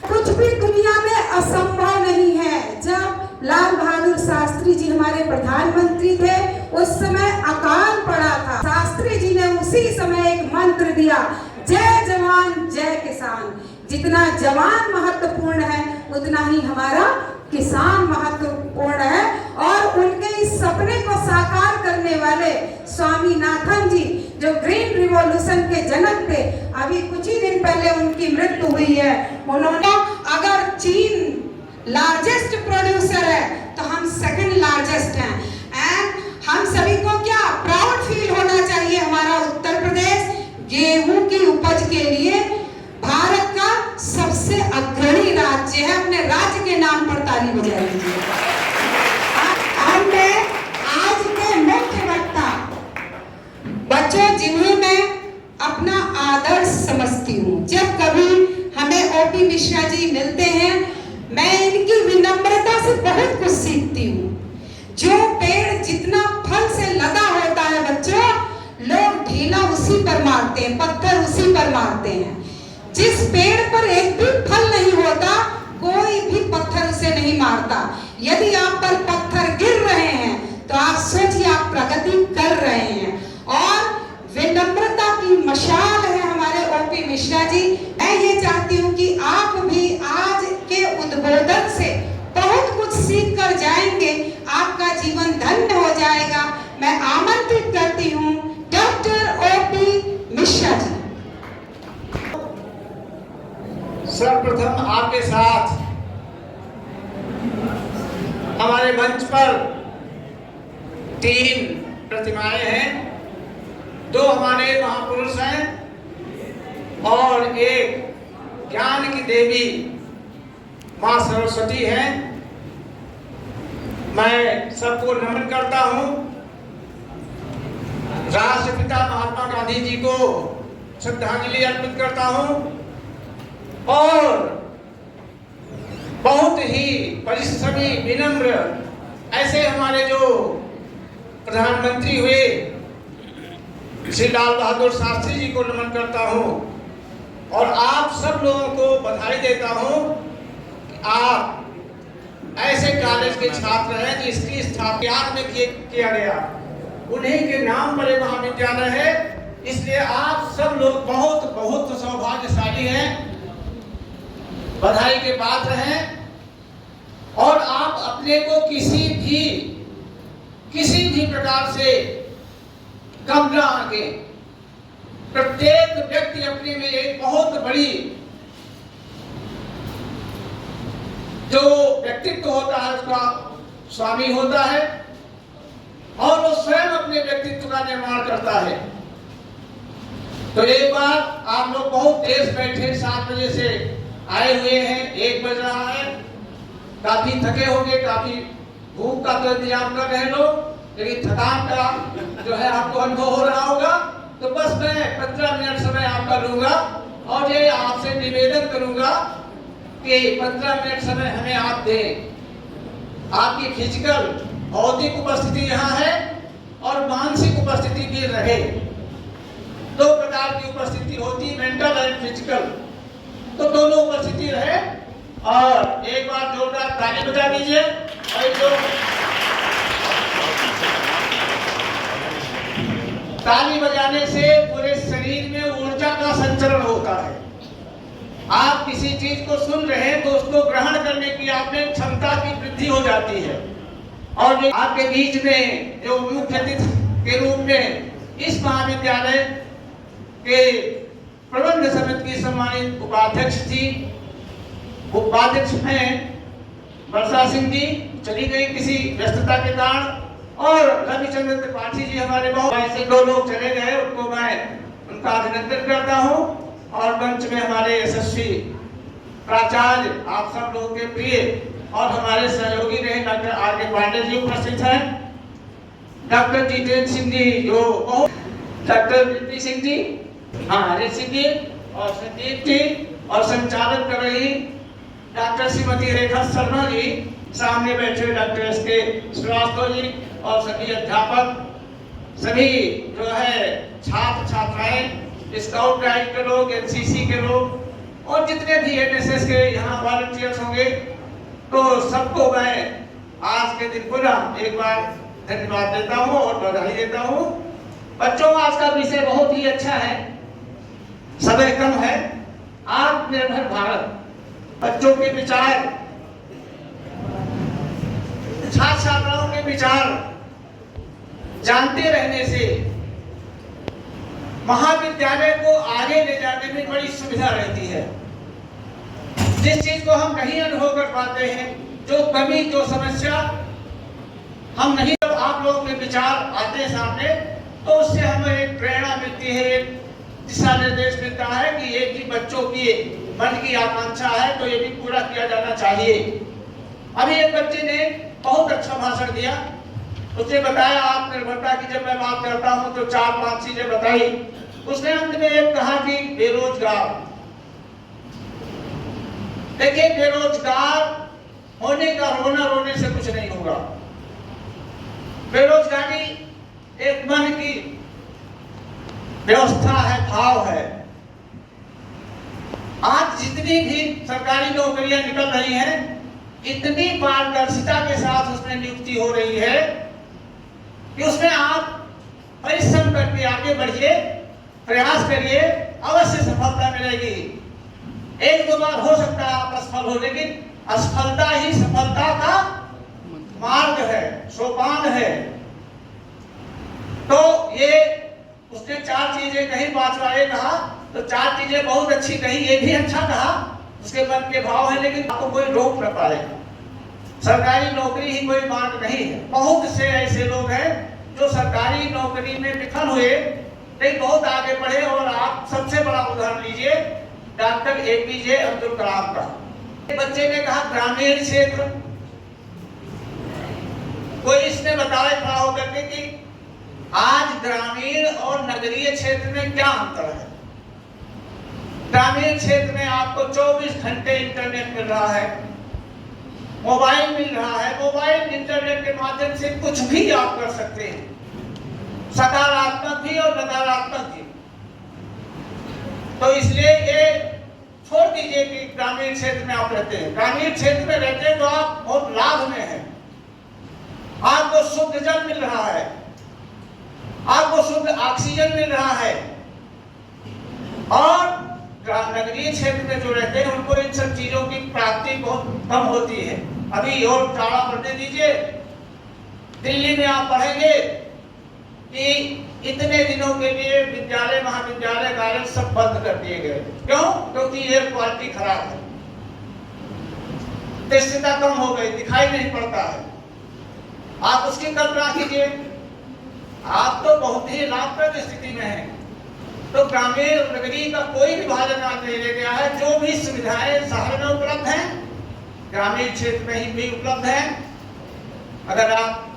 कुछ भी दुनिया में असंभव नहीं है। जब लाल बहादुर शास्त्री जी हमारे प्रधानमंत्री थे उस समय अकाल पड़ा था, शास्त्री जी ने उसी समय एक मंत्र दिया, जय जवान जय किसान। जितना जवान महत्वपूर्ण है उतना ही हमारा किसान महत्वपूर्ण है। और उनके इस सपने को साकार करने वाले स्वामीनाथन जी जो ग्रीन रिवॉल्यूशन के जनक थे, अभी कुछ ही दिन पहले उनकी मृत्यु हुई है। उन्होंने, अगर चीन लार्जेस्ट प्रोड्यूसर है तो हम सेकंड लार्जेस्ट हैं। एंड हम सभी को क्या प्राउड फील होना चाहिए। हमारा उत्तर प्रदेश गेहूं की उपज के लिए भारत का सबसे अग्रणी राज्य है। अपने राज्य के नाम पर ताली बजा लीजिए। मिलते हैं, मैं इनकी विनम्रता से बहुत कुछ सीखती हूँ। जो पेड़ जितना फल से लदा होता है बच्चों, लोग ढीला उसी पर मारते हैं, पत्थर उसी पर मारते हैं। जिस पेड़ पर एक भी फल नहीं होता, कोई भी पत्थर उसे नहीं मारता। यदि आप पर पत्थर गिर रहे हैं तो आप सोचिए आप प्रगति कर रहे हैं। और विनम्रता की मशाल है हमारे ओपी मिश्रा जी। मैं ये चाहती हूँ कि आप भी आज के उद्बोधन से बहुत कुछ सीख कर जाएंगे, आपका जीवन धन्य हो जाएगा। मैं आमंत्रित करती हूँ डॉक्टर ओपी मिश्रा जी। सर्वप्रथम आपके साथ हमारे मंच पर 3 प्रतिमाएं हैं। 2 हमारे महापुरुष हैं और एक ज्ञान की देवी मां सरस्वती हैं। मैं सबको नमन करता हूं। राष्ट्रपिता महात्मा गांधी जी को श्रद्धांजलि अर्पित करता हूं और बहुत ही परिश्रमी विनम्र ऐसे हमारे जो प्रधानमंत्री हुए श्री लाल बहादुर शास्त्री जी को नमन करता हूं और आप सब लोगों को बधाई देता हूं कि आप ऐसे कॉलेज के छात्र हैं जिसकी स्थापना में किया गया, उन्हीं के नाम पर महाविद्यालय है। इसलिए आप सब लोग बहुत बहुत सौभाग्यशाली हैं, बधाई के पात्र हैं। और आप अपने को किसी भी प्रकार से कम ना आके, प्रत्येक व्यक्ति अपने में एक बहुत बड़ी जो व्यक्तित्व होता है उसका स्वामी होता है और वो स्वयं अपने व्यक्तित्व का निर्माण करता है। तो एक बार आप लोग बहुत देर से बैठे, 7 बजे से आए हुए हैं, 1 बज रहा है, काफी थके होंगे, काफी भूख का तो इंतजाम कर रहे लोग, लेकिन थकान का जो है आपको अनुभव हो रहा होगा। तो बस मैं 15 मिनट समय आपका लूंगा और ये आपसे निवेदन करूंगा कि 15 मिनट समय हमें आप दें। आपकी फिजिकल भौतिक उपस्थिति यहाँ है और मानसिक उपस्थिति भी रहे। 2 प्रकार की उपस्थिति होती है, मेंटल एंड फिजिकल, तो दोनों उपस्थिति रहे। और एक बार जोरदार ताली बजा दीजिए। और जो ताली बजाने से पूरे शरीर में ऊर्जा का संचरण होता है। आप किसी चीज को सुन रहे हैं तो उसको ग्रहण करने की आप में क्षमता की वृद्धि हो जाती है। और जो आपके बीच में जो मुख्य अतिथि के रूप में इस महाविद्यालय के प्रबंध समिति की सम्मानित उपाध्यक्ष थी, उपाध्यक्ष हैं वर्षा सिंह जी, चली गई किसी व्यस्तता के कारण, और रविचंद्र त्रिपाठी जी हमारे बहुत ऐसे 2 लोग चले गए, उनको मैं उनका अभिनंदन करता हूं। और मंच में हमारे यशस्वी प्राचार्य, आप सब लोगों के प्रिय और हमारे सहयोगी रहे डॉक्टर आर.के. पांडे जी उपस्थित हैं, डॉक्टर जितेंद्र सिंह जी, जो बहुत डॉक्टर ऋषि सिंह जी, हाँ ऋषि जी और संदीप जी, और संचालन कर रही डॉक्टर श्रीमती रेखा शर्मा जी, सामने बैठे डॉक्टर एस.के. श्रीवास्तव जी और सभी अध्यापक, सभी जो है छात्र छात्राएं, स्काउट गाइड के लोग, एनसीसी के लोग और जितने भी एनएसएस के यहाँ वॉलंटियर्स होंगे, तो सबको मैं आज के दिन पुनः एक बार धन्यवाद देता हूँ और बधाई देता हूँ। बच्चों, आज का विषय बहुत ही अच्छा है, समय कम है, आत्मनिर्भर भारत। बच्चों के विचार, छात्र छात्राओं के विचार जानते रहने से महाविद्यालय को आगे ले जाने में बड़ी सुविधा रहती है। जिस चीज को हम नहीं अनुभव कर पाते हैं, जो कमी, जो समस्या हम नहीं, जब आप लोगों के विचार आते हैं सामने, तो उससे हमें एक प्रेरणा मिलती है, एक दिशा निर्देश मिलता है कि ये भी बच्चों की मन की आकांक्षा है, तो ये भी पूरा किया जाना चाहिए। अभी एक बच्चे ने बहुत अच्छा भाषण दिया, उसने बताया आत्मनिर्भरता की जब मैं बात करता हूं तो 4-5 चीजें बताई। उसने अंत में एक कहा कि बेरोजगार देखिए, बेरोजगार होने का रोना रोने से कुछ नहीं होगा। बेरोजगारी एक मन की व्यवस्था है, भाव है। आज जितनी भी सरकारी नौकरियां निकल रही हैं, इतनी पारदर्शिता के साथ उसमें नियुक्ति हो रही है कि उसमें आप परिश्रम करके आगे बढ़िए, प्रयास करिए, अवश्य सफलता मिलेगी। एक दो बार हो सकता है आप असफल हो, लेकिन असफलता ही सफलता का मार्ग है, सोपान है। तो ये उसने 4 चीजें कही, 5वां ये कहा, तो 4 चीजें बहुत अच्छी कही, ये भी अच्छा कहा, उसके मन के भाव है, लेकिन आपको कोई रोक न पाए। सरकारी नौकरी ही कोई मार्ग नहीं है। बहुत से ऐसे लोग हैं जो सरकारी नौकरी में विफल हुए, लेकिन बहुत आगे बढ़े। और आप सबसे बड़ा उदाहरण लीजिए डॉक्टर APJ अब्दुल कलाम का। बच्चे ने कहा ग्रामीण क्षेत्र, कोई इसने बताया खड़ा होकर के कि आज ग्रामीण और नगरीय क्षेत्र में क्या अंतर है। ग्रामीण क्षेत्र में आपको 24 घंटे इंटरनेट मिल रहा है, मोबाइल मिल रहा है, मोबाइल इंटरनेट के माध्यम से कुछ भी आप कर सकते हैं, सकारात्मक भी और नकारात्मक भी। तो इसलिए ये छोड़ दीजिए कि ग्रामीण क्षेत्र में आप रहते हैं। ग्रामीण क्षेत्र में रहते हैं तो आप बहुत लाभ में हैं, आपको शुद्ध जल मिल रहा है, आपको शुद्ध ऑक्सीजन मिल रहा है। और नगरीय क्षेत्र में जो रहते हैं उनको इन सब चीजों की प्राप्ति बहुत कम होती है। अभी और टाड़ा पढ़ने दीजिए, दिल्ली में आप पढ़ेंगे कि इतने दिनों के लिए विद्यालय, महाविद्यालय, कॉलेज सब बंद कर दिए गए। क्यों? क्योंकि एयर क्वालिटी खराब है, दृश्यता कम हो गई, दिखाई नहीं पड़ता है। आप उसकी कल्पना कीजिए, आप तो बहुत ही लाभप्रद स्थिति में हैं। तो ग्रामीण और नगरीय का कोई विभाजन आज नहीं रह गया है। जो भी सुविधाएं शहर में उपलब्ध हैं, ग्रामीण क्षेत्र में ही भी उपलब्ध हैं। अगर आप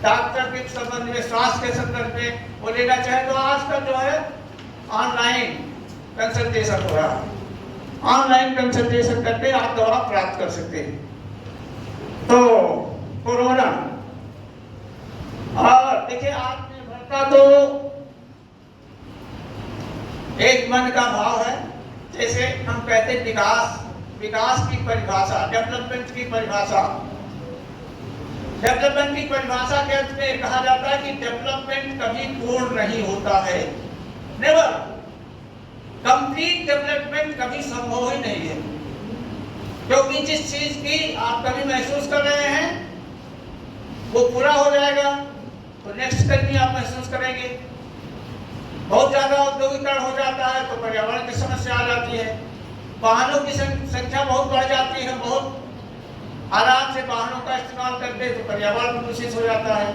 डॉक्टर के संबंध में, स्वास्थ्य के संदर्भ में वो लेना चाहे तो आजकल जो है ऑनलाइन कंसल्टेशन हो रहा है। ऑनलाइन कंसल्टेशन करके आप दवा प्राप्त कर सकते हैं। तो कोरोना और देखिए, आत्मनिर्भरता तो एक मन का भाव है। जैसे हम कहते हैं विकास की परिभाषा, डेवलपमेंट की परिभाषा, डेवलपमेंट की परिभाषा के अर्थ में कहा जाता है कि डेवलपमेंट कभी पूर्ण नहीं होता है। नेवर, कंप्लीट डेवलपमेंट कभी संभव ही नहीं है। क्योंकि जिस चीज की आप कभी महसूस कर रहे हैं वो पूरा हो जाएगा तो नेक्स्ट कभी आप महसूस करेंगे। बहुत ज्यादा औद्योगिकरण हो जाता है तो पर्यावरण की समस्या आ जाती है। वाहनों की संख्या बहुत बढ़ जाती है, बहुत आराम से वाहनों का इस्तेमाल करते तो पर्यावरण दूषित हो जाता है।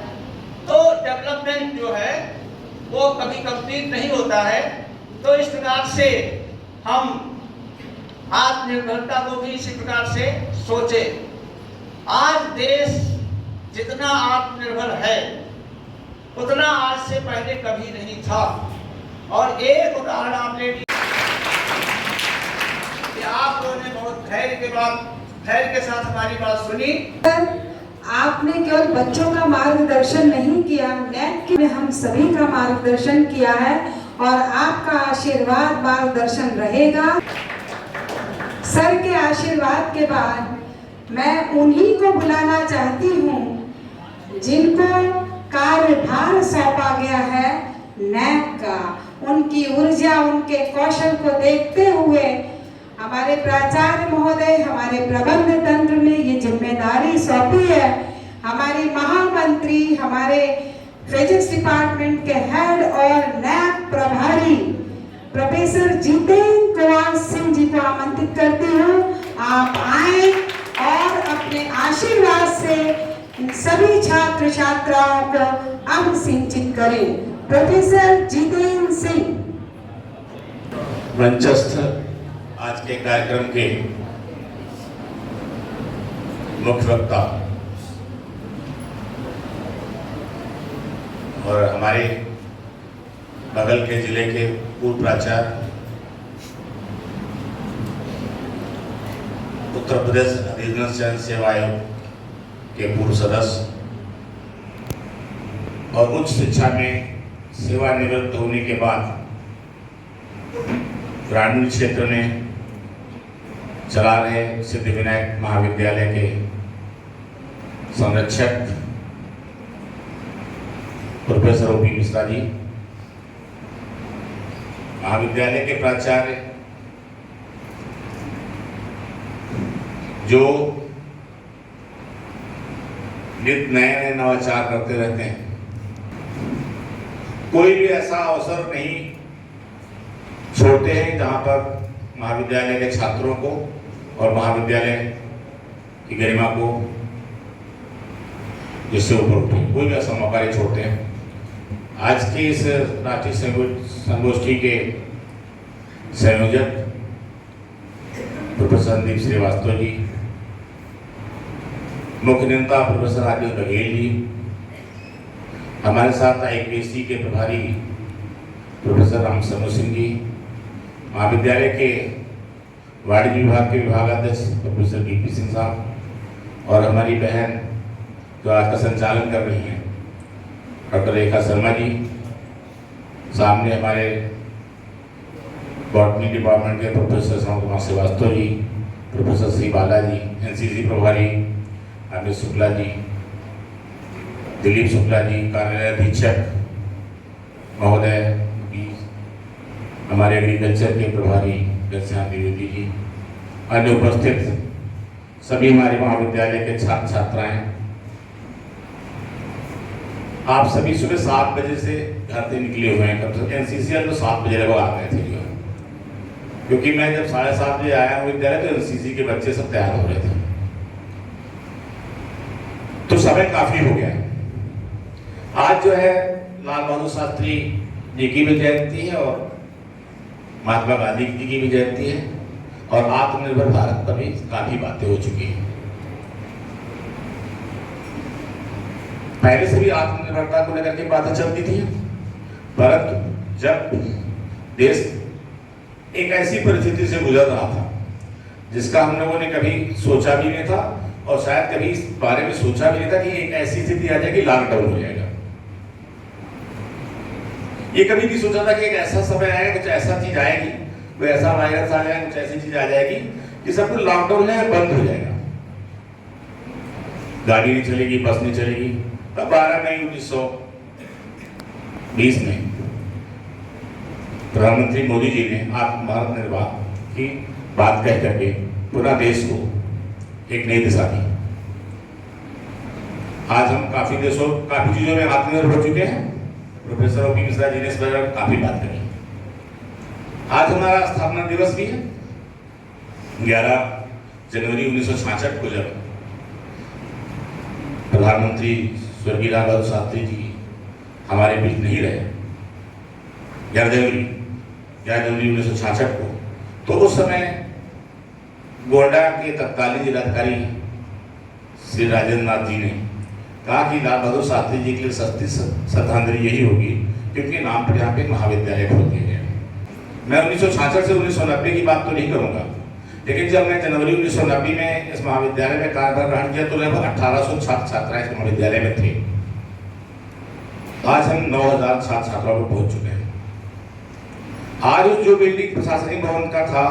तो डेवलपमेंट जो है वो कभी कंप्लीट नहीं होता है। तो इस प्रकार से हम आत्मनिर्भरता को भी इसी प्रकार से सोचे। आज देश जितना आत्मनिर्भर है उतना आज से पहले कभी नहीं था। और एक उदाहरण आप ले लीजिए कि आप लोगों ने बहुत धैर्य के साथ हमारी बात सुनी। आपने केवल बच्चों का मार्गदर्शन नहीं किया, नेट ने हम सभी का मार्गदर्शन किया है और आपका आशीर्वाद मार्गदर्शन रहेगा। सर के आशीर्वाद के बाद मैं उन्हीं को बुलाना चाहती हूँ जिनको कार्यभार सौंपा गया है नैक का। उनकी ऊर्जा, उनके कौशल को देखते हुए हमारे प्राचार्य महोदय, हमारे प्रबंध तंत्र ने ये जिम्मेदारी सौंपी है। हमारी महामंत्री, हमारे फिजिक्स डिपार्टमेंट के हेड और नैक प्रभारी प्रोफेसर जितेंद्र कुमार सिंह जी को आमंत्रित करती हूँ। आप आए और अपने आशीर्वाद से सभी छात्र छात्राओं को अब सिंचित करें। प्रोफेसर जितेंद्र सिंह। मंचस्थ आज के कार्यक्रम के मुख्य वक्ता और हमारे बगल के जिले के पूर्व प्राचार्य उत्तर प्रदेश रीजनल चयन सेवा आयोग के पूर्व सदस्य और उच्च शिक्षा में सेवानिवृत्त होने के बाद ग्रामीण क्षेत्र में चला रहे सिद्धिविनायक महाविद्यालय के संरक्षक प्रोफेसर ओपी मिश्रा जी, महाविद्यालय के प्राचार्य जो नित नए नए नवाचार करते रहते हैं। कोई भी ऐसा अवसर नहीं छोड़ते हैं जहां पर महाविद्यालय के छात्रों को और महाविद्यालय की गरिमा को जिससे ऊपर उठे, कोई भी ऐसा मौका नहीं छोड़ते हैं। आज की इस राष्ट्रीय संगोष्ठी के संयोजक प्रोफेसर संदीप श्रीवास्तव जी, मुख्य नेता प्रोफेसर राजेश बघेल जी, हमारे साथ IPSC के प्रभारी प्रोफेसर राम शर्मा सिंह जी, महाविद्यालय के वाणिज्य विभाग के विभागाध्यक्ष प्रोफेसर BP सिंह साहब और हमारी बहन जो आज का संचालन कर रही हैं डॉक्टर रेखा शर्मा जी, सामने हमारे बॉटनी डिपार्टमेंट के प्रोफेसर श्याम कुमार श्रीवास्तव जी, प्रोफेसर श्री बाला जी, NCC प्रभारी अमित शुक्ला जी, दिलीप शुक्ला जी, कार्यालय अधीक्षक महोदय, हमारे एग्रीकल्चर के प्रभारी घनश्याम द्विवेदी जी, अन्य उपस्थित सभी हमारे महाविद्यालय के छात्र छात्राएं, आप सभी सुबह 7 बजे से घर से निकले हुए हैं। कब तक NCC तो 7 बजे लगभग आ गए थे, क्योंकि मैं जब 7:30 बजे आया हूँ विद्यालय तो NCC के बच्चे सब तैयार हो रहे थे, तो समय काफी हो गया है। आज जो है लाल बहादुर शास्त्री जी की भी जयंती है और महात्मा गांधी जी की भी जयंती है और आत्मनिर्भर भारत पर भी काफी बातें हो चुकी हैं। पहले से भी आत्मनिर्भरता को लेकर के बातें चलती थी, परंतु जब देश एक ऐसी परिस्थिति से गुजर रहा था जिसका हम लोगों ने कभी सोचा भी नहीं था और शायद कभी इस बारे में सोचा भी नहीं था कि एक ऐसी स्थिति आ जाएगी, लॉकडाउन हो जाएगा। ये कभी नहीं सोचा था कि एक ऐसा समय आएगा, कुछ ऐसा चीज आएगी, कोई ऐसा वायरस आ जाएगा, कुछ ऐसी चीज आ जाएगी कि सब कुछ लॉकडाउन है, बंद हो जाएगा, गाड़ी नहीं चलेगी, बस नहीं चलेगी। तब 12 मई 1920 में प्रधानमंत्री मोदी जी ने आत्मनिर्भर निर्वाह की बात कह करके पूरा देश को एक नई दिशा दी। आज हम काफी चीजों में आत्मनिर्भर हो चुके हैं। प्रोफेसर ओपी मिश्रा जी ने इस पर काफी बात करी। आज हमारा स्थापना दिवस भी है। 11 जनवरी 1966 को जब प्रधानमंत्री स्वर्गीय लाल बहादुर शास्त्री जी हमारे बीच नहीं रहे, 11 जनवरी 1966 को, तो उस समय गोंडा के तत्कालीन जिलाधिकारी श्री राजेंद्र नाथ जी ने कहा कि लाल बहादुर शास्त्री जी के लिए सस्ती श्रद्धांजलि यही होगी क्योंकि नाम पर यहाँ पे महाविद्यालय खोल दिए गए। मैं 1966 से 1990 की बात तो नहीं करूँगा, लेकिन जब मैं जनवरी 1990 में इस महाविद्यालय में कार्यभार ग्रहण किया तो लगभग 1800 छात्र छात्राएं इस महाविद्यालय में थे। आज हम 9000 छात्र छात्राओं पर पहुंच चुके हैं। आज जो बिल्डिंग प्रशासनिक भवन का था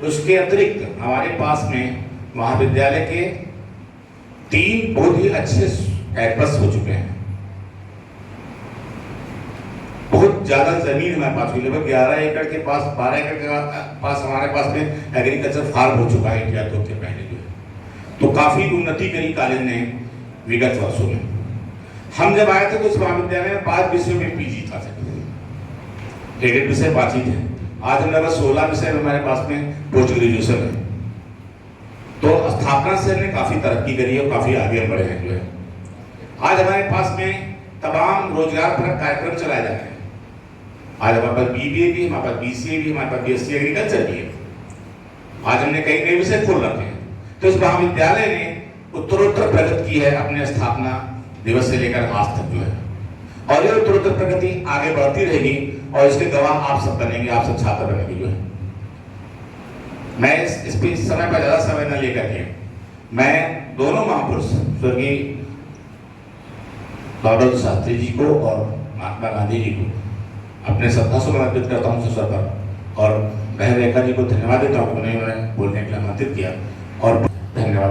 उसके अतिरिक्त हमारे पास में महाविद्यालय के 3 बहुत ही अच्छे कैंपस हो चुके हैं। बहुत ज्यादा जमीन हमारे पास हुई, लगभग 11 एकड़ के पास, 12 एकड़ के पास हमारे पास में एग्रीकल्चर फार्म हो चुका है इंडिया तो पहले जो है। तो काफी उन्नति करी कॉलेज ने विगत वर्षों में। हम जब आए थे तो इस महाविद्यालय में 5 विषयों में PG था, 1 विषय 5 ही थे। आज हम लगभग 16 विषय हमारे पास में पोस्ट ग्रेजुएशन है। तो स्थापना से हमने काफी तरक्की करी है और काफी आगे बढ़े हैं जो है। आज हमारे पास में तमाम रोजगार परक कार्यक्रम चलाए जा रहे हैं। आज हमारे पास BBA भी, हमारे पास BCA भी, हमारे पास BSc एग्रीकल्चर भी है। आज हमने कई नए विषय खोल रखे हैं। तो इस महाविद्यालय ने उत्तरोत्तर प्रगति की है अपने स्थापना दिवस से लेकर आज तक जो है, और ये उत्तरोत्तर प्रगति आगे बढ़ती रहेगी और इसके गवाह आप सब बनेंगे, आप सब छात्र बनेंगे जो है। मैं इस समय पर ज़्यादा समय न लेकर के मैं दोनों महापुरुष स्वर्गीय लाल बहादुर शास्त्री जी को और महात्मा गांधी जी को अपने श्रद्धासुमन अर्पित करता हूँ अवसर पर, और बहन रेखा जी को धन्यवाद देता हूँ, उन्होंने बोलने के लिए आमंत्रित किया। और धन्यवाद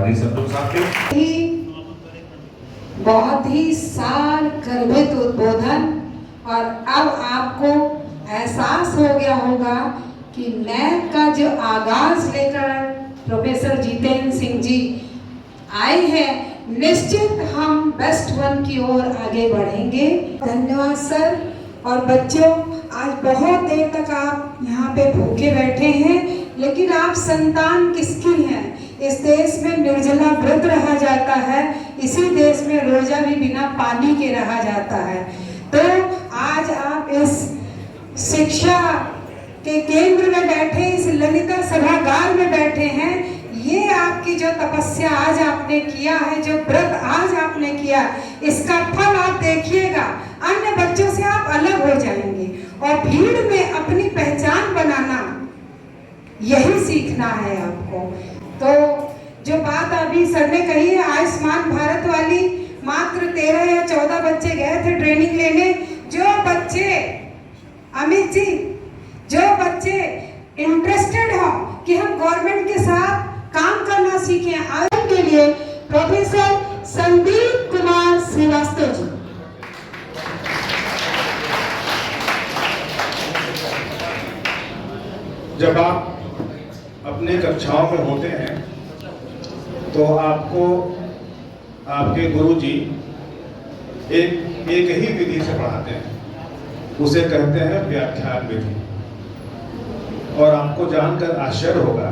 बहुत ही साल गर्भित उद्बोधन, और अब आपको एहसास हो गया होगा कि नैक का जो आगाज लेकर प्रोफेसर जितेंद्र सिंह जी आए हैं, निश्चित हम बेस्ट वन की ओर आगे बढ़ेंगे। धन्यवाद सर। और बच्चों, आज बहुत देर तक आप यहाँ पे भूखे बैठे हैं, लेकिन आप संतान किसकी हैं? इस देश में निर्जला व्रत रहा जाता है, इसी देश में रोजा भी बिना पानी के रहा जाता है। तो आज आप इस शिक्षा के केंद्र में बैठे, इस ललिता सभागार में बैठे हैं, ये आपकी जो तपस्या आज आपने किया है, जो व्रत आज आपने किया, इसका फल आप देखिएगा। अन्य बच्चों से आप अलग हो जाएंगे और भीड़ में अपनी पहचान बनाना, यही सीखना है आपको। तो जो बात अभी सर ने कही है आयुष्मान भारत वाली, मात्र 13 या 14 बच्चे गए थे ट्रेनिंग लेने। जो बच्चे, अमित जी, जो बच्चे इंटरेस्टेड हो कि हम गवर्नमेंट के साथ काम करना सीखें, आगे के लिए प्रोफेसर संदीप कुमार श्रीवास्तव जी। जब आप अपने कक्षाओं में होते हैं तो आपको आपके गुरुजी एक ही विधि से पढ़ाते हैं, उसे कहते हैं व्याख्यान विधि। और आपको जानकर आश्चर्य होगा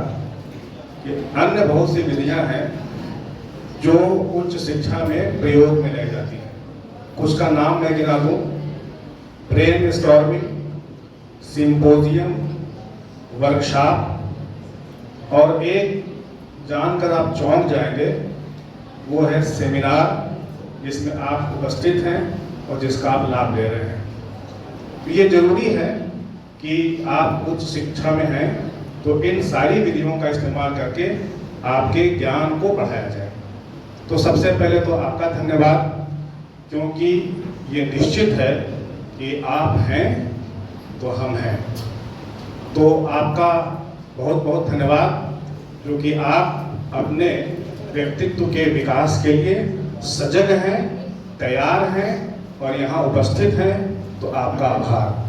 कि अन्य बहुत सी विधियां हैं जो उच्च शिक्षा में प्रयोग में लाई जाती हैं। कुछ का नाम मैं गिना दूं: ब्रेन स्टॉर्मिंग, सिंपोजियम, वर्कशॉप, और एक जानकर आप चौंक जाएंगे, वो है सेमिनार, जिसमें आप उपस्थित हैं और जिसका आप लाभ ले रहे हैं। ये जरूरी है कि आप उच्च शिक्षा में हैं तो इन सारी विधियों का इस्तेमाल करके आपके ज्ञान को बढ़ाया जाए। तो सबसे पहले तो आपका धन्यवाद, क्योंकि ये निश्चित है कि आप हैं तो हम हैं। तो आपका बहुत बहुत धन्यवाद, जो कि आप अपने व्यक्तित्व के विकास के लिए सजग हैं, तैयार हैं और यहाँ उपस्थित हैं। तो आपका आभार।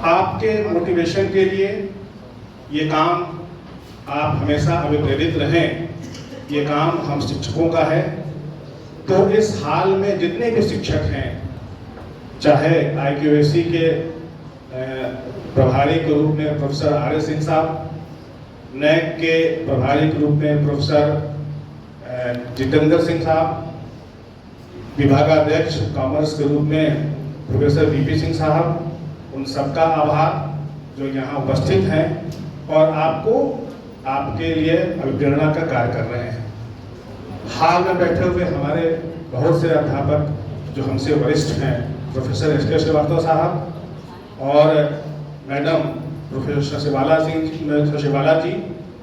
आपके मोटिवेशन के लिए ये काम आप हमेशा अभिप्रेरित रहें, ये काम हम शिक्षकों का है। तो इस हाल में जितने भी शिक्षक हैं, चाहे IQAC के प्रभारी के रूप में प्रोफेसर RS सिंह साहब, NAAC के प्रभारी के रूप में प्रोफेसर जितेंद्र सिंह साहब, विभागाध्यक्ष कॉमर्स के रूप में प्रोफेसर VP सिंह साहब, उन सबका आभार जो यहाँ उपस्थित हैं और आपको आपके लिए अभिप्रेरणा का कार्य कर रहे हैं। हाल में बैठे हुए हमारे बहुत से अध्यापक जो हमसे वरिष्ठ हैं, प्रोफेसर SK श्रीवास्तव साहब और मैडम प्रोफेसर शिवाला जी,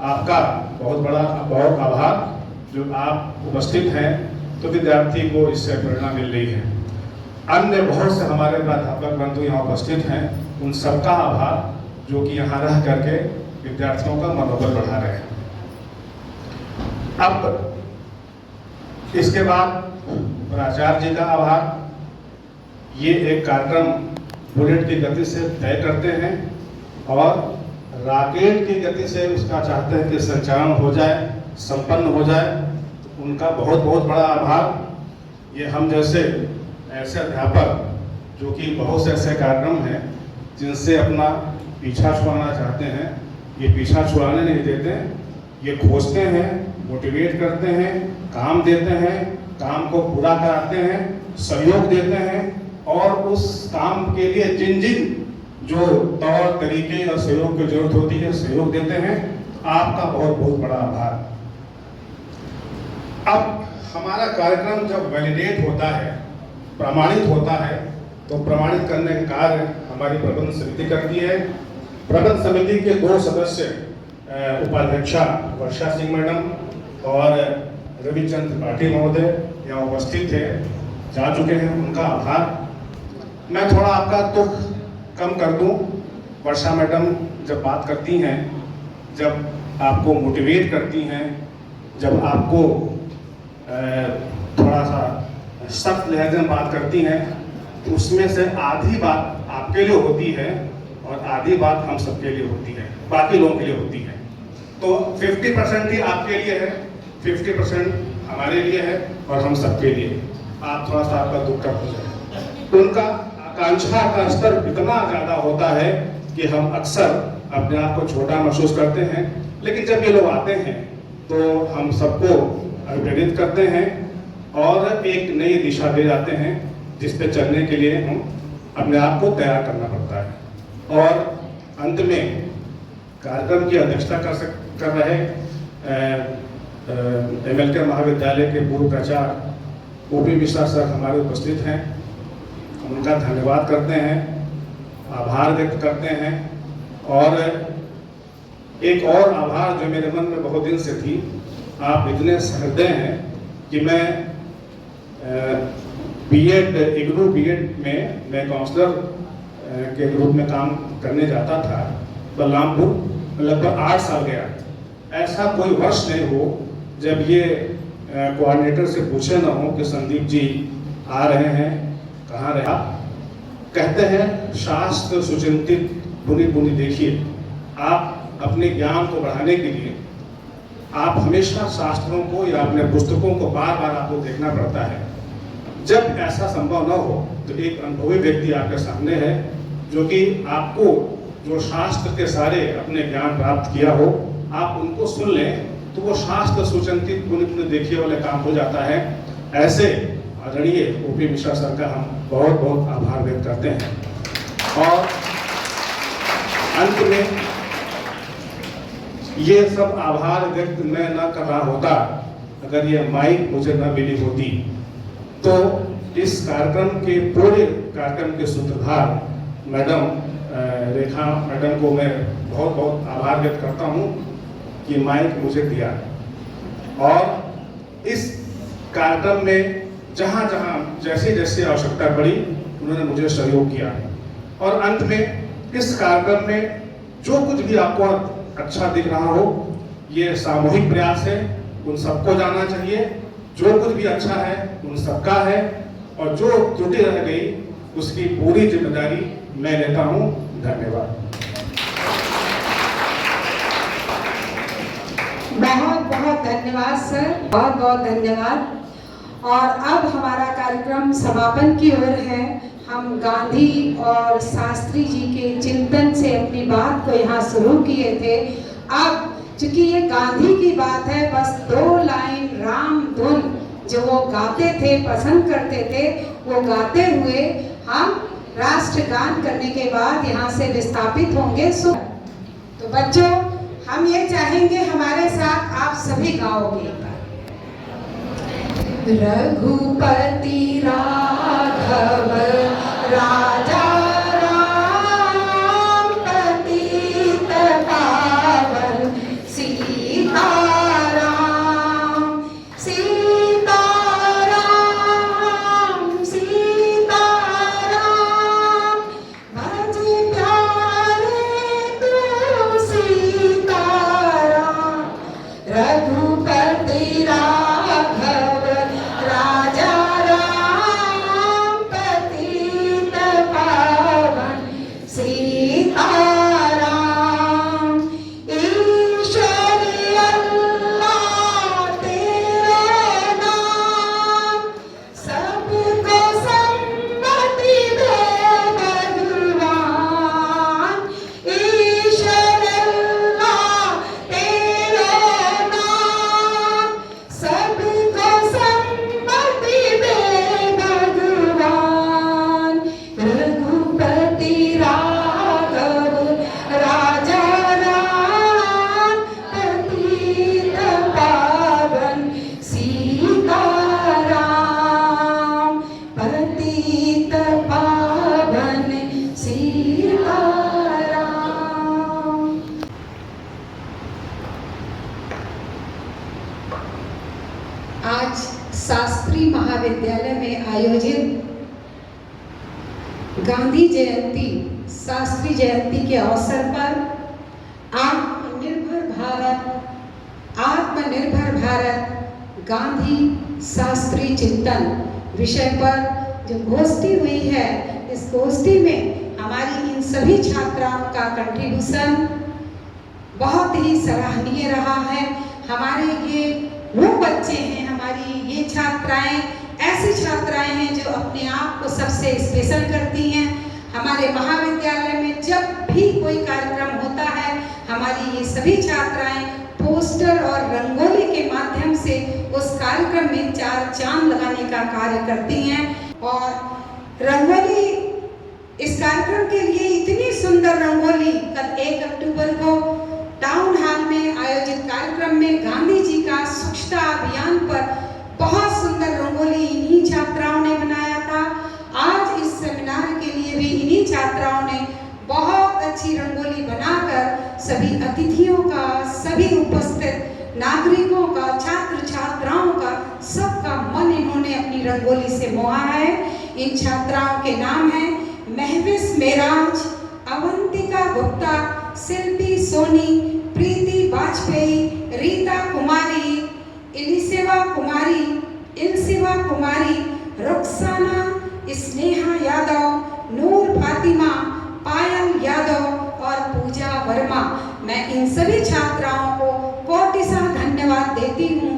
आपका बहुत आभार जो आप उपस्थित हैं। तो विद्यार्थी को इससे प्रेरणा मिल रही है। अन्य बहुत से हमारे प्राध्यापक बंधु यहाँ उपस्थित हैं, उन सबका आभार जो कि यहाँ रह करके विद्यार्थियों का मनोबल बढ़ा रहे हैं। अब इसके बाद प्राचार्य जी का आभार। ये एक कार्यक्रम बुलेट की गति से तय करते हैं और रॉकेट की गति से उसका चाहते हैं कि संचालन हो जाए, संपन्न हो जाए। तो उनका बहुत बहुत बड़ा आभार। ये हम जैसे ऐसे अध्यापक जो कि बहुत से ऐसे कार्यक्रम हैं जिनसे अपना पीछा छुड़ाना चाहते हैं, ये पीछा छुड़ाने नहीं देते, ये खोजते हैं, मोटिवेट करते हैं, काम देते हैं, काम को पूरा कराते हैं, सहयोग देते हैं और उस काम के लिए जिन जो तौर तरीके और सहयोग की जरूरत होती है सहयोग देते हैं। आपका बहुत बहुत बड़ा आभार। अब हमारा कार्यक्रम जब वैलिडेट होता है, प्रमाणित होता है, तो प्रमाणित करने का कार्य हमारी प्रबंध समिति करती है। प्रबंध समिति के 2 सदस्य उपाध्यक्षा वर्षा सिंह मैडम और रविचंद्र त्रिपाठी महोदय यहाँ उपस्थित थे, जा चुके हैं, उनका आभार। मैं थोड़ा आपका दुख कम कर दूं। वर्षा मैडम जब बात करती हैं, जब आपको मोटिवेट करती हैं, जब आपको थोड़ा सा सख्त लहजे में बात करती हैं, तो उसमें से आधी बात आपके लिए होती है और आधी बात हम सबके लिए होती है, बाकी लोगों के लिए होती है। तो 50% ही आपके लिए है, 50% हमारे लिए है और हम सबके लिए। आप थोड़ा सा आपका दुख कम हो जाए। उनका आकांक्षा का स्तर इतना ज़्यादा होता है कि हम अक्सर अपने आप को छोटा महसूस करते हैं, लेकिन जब ये लोग आते हैं तो हम सबको प्रेरित करते हैं और एक नई दिशा दे जाते हैं, जिस पे चलने के लिए हम अपने आप को तैयार करना पड़ता है। और अंत में कार्यक्रम की अध्यक्षता कर रहे MLK महाविद्यालय के पूर्व प्राचार्य OP मिश्रा सर हमारे उपस्थित हैं। उनका धन्यवाद करते हैं, आभार व्यक्त करते हैं। और एक और आभार जो मेरे मन में बहुत दिन से थी, आप इतने सहृदय हैं कि मैं इग्नू बीएड में मैं काउंसलर के रूप में काम करने जाता था बलरामपुर, लगभग 8 साल गया। ऐसा कोई वर्ष नहीं हो जब ये कोऑर्डिनेटर से पूछे ना हो कि संदीप जी आ रहे हैं, कहाँ रहे आप। कहते हैं शास्त्र सुचिंतित बुनी बुनी देखिए। आप अपने ज्ञान को बढ़ाने के लिए आप हमेशा शास्त्रों को या अपने पुस्तकों को बार बार आपको देखना पड़ता है। जब ऐसा संभव न हो तो एक अनुभवी व्यक्ति आपके सामने है, जो कि आपको जो शास्त्र के सारे अपने ज्ञान प्राप्त किया हो, आप उनको सुन लें तो वो शास्त्र सुचिंतित बुनी बुनी देखिए वाले काम हो जाता है। ऐसे आदरणीय OP मिश्रा सर का हम बहुत बहुत आभार व्यक्त करते हैं। और अंत में ये सब आभार व्यक्त मैं न कर रहा होता अगर ये माइक मुझे न मिली होती। तो इस कार्यक्रम के पूरे कार्यक्रम के सूत्रधार मैडम रेखा मैडम को मैं बहुत बहुत आभार व्यक्त करता हूँ कि माइक मुझे दिया। और इस कार्यक्रम में जहाँ जहाँ जैसे जैसे आवश्यकता पड़ी उन्होंने मुझे सहयोग किया। और अंत में इस कार्यक्रम में जो कुछ भी आपको अच्छा दिख रहा हो, ये सामूहिक प्रयास है, उन सबको जाना चाहिए। जो कुछ भी अच्छा है उन सबका है, और जो त्रुटि रह गई उसकी पूरी जिम्मेदारी मैं लेता हूँ। धन्यवाद। बहुत बहुत धन्यवाद सर, बहुत बहुत धन्यवाद। और अब हमारा कार्यक्रम समापन की ओर है। हम गांधी और शास्त्री जी के चिंतन से अपनी बात को यहाँ शुरू किए थे। अब चूंकि ये गांधी की बात है, बस 2 लाइन राम धुन जो वो गाते थे, पसंद करते थे, वो गाते हुए हम राष्ट्रगान करने के बाद यहाँ से विस्थापित होंगे। तो बच्चों, हम ये चाहेंगे हमारे साथ आप सभी गाओगे। रघुपति राघव राजा राम पतित पावन सीताराम सीताराम सीताराम भज प्यारे तू सीताराम। रघुपति राघव राजा में आयोजित गांधी जयंती शास्त्री जयंती के अवसर पर आत्मनिर्भर भारत गांधी शास्त्री चिंतन विषय पर जो गोष्ठी हुई है, इस गोष्ठी में हमारी इन सभी छात्राओं का कंट्रीब्यूशन बहुत ही सराहनीय रहा है। हमारे ये वो बच्चे हैं, हमारी ये छात्राएं ऐसी छात्राएं हैं जो अपने आप को सबसे स्पेशल करती हैं। हमारे महाविद्यालय में जब भी कोई कार्यक्रम होता है, हमारी ये सभी छात्राएं पोस्टर और रंगोली के माध्यम से उस कार्यक्रम में चार चांद लगाने का कार्य करती हैं। और रंगोली इस कार्यक्रम के लिए इतनी सुंदर रंगोली कल 1 अक्टूबर को टाउन हॉल में आयोजित कार्यक्रम में गांधी जी का स्वच्छता अभियान पर बहुत सुंदर रंगोली इन्हीं छात्राओं ने बनाया था। आज इस सेमिनार के लिए भी इन्हीं छात्राओं ने बहुत अच्छी रंगोली बनाकर सभी अतिथियों का, सभी उपस्थित नागरिकों का, छात्र छात्राओं का, सबका मन इन्होंने अपनी रंगोली से मोहा है। इन छात्राओं के नाम हैं महविश मेराज, अवंतिका गुप्ता, शिल्पी सोनी, प्रीति वाजपेयी, रीता कुमारी, इलिसिवा कुमारी, रुखसाना, स्नेहा यादव, नूर फातिमा, पायल यादव और पूजा वर्मा। मैं इन सभी छात्राओं को कोटिसा धन्यवाद देती हूँ।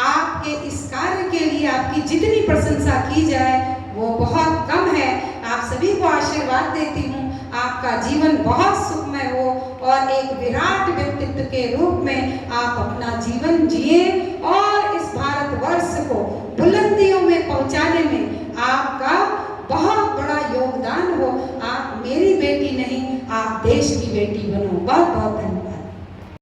आपके इस कार्य के लिए आपकी जितनी प्रशंसा की जाए वो बहुत कम है। आप सभी को आशीर्वाद देती हूँ, आपका जीवन बहुत सुखमय हो और एक विराट व्यक्तित्व के रूप में आप अपना जीवन जिए और इस भारतवर्ष को बुलंदियों में पहुंचाने में आपका बहुत बड़ा योगदान हो। आप मेरी बेटी नहीं, आप देश की बेटी बनो। बहुत बहुत धन्यवाद।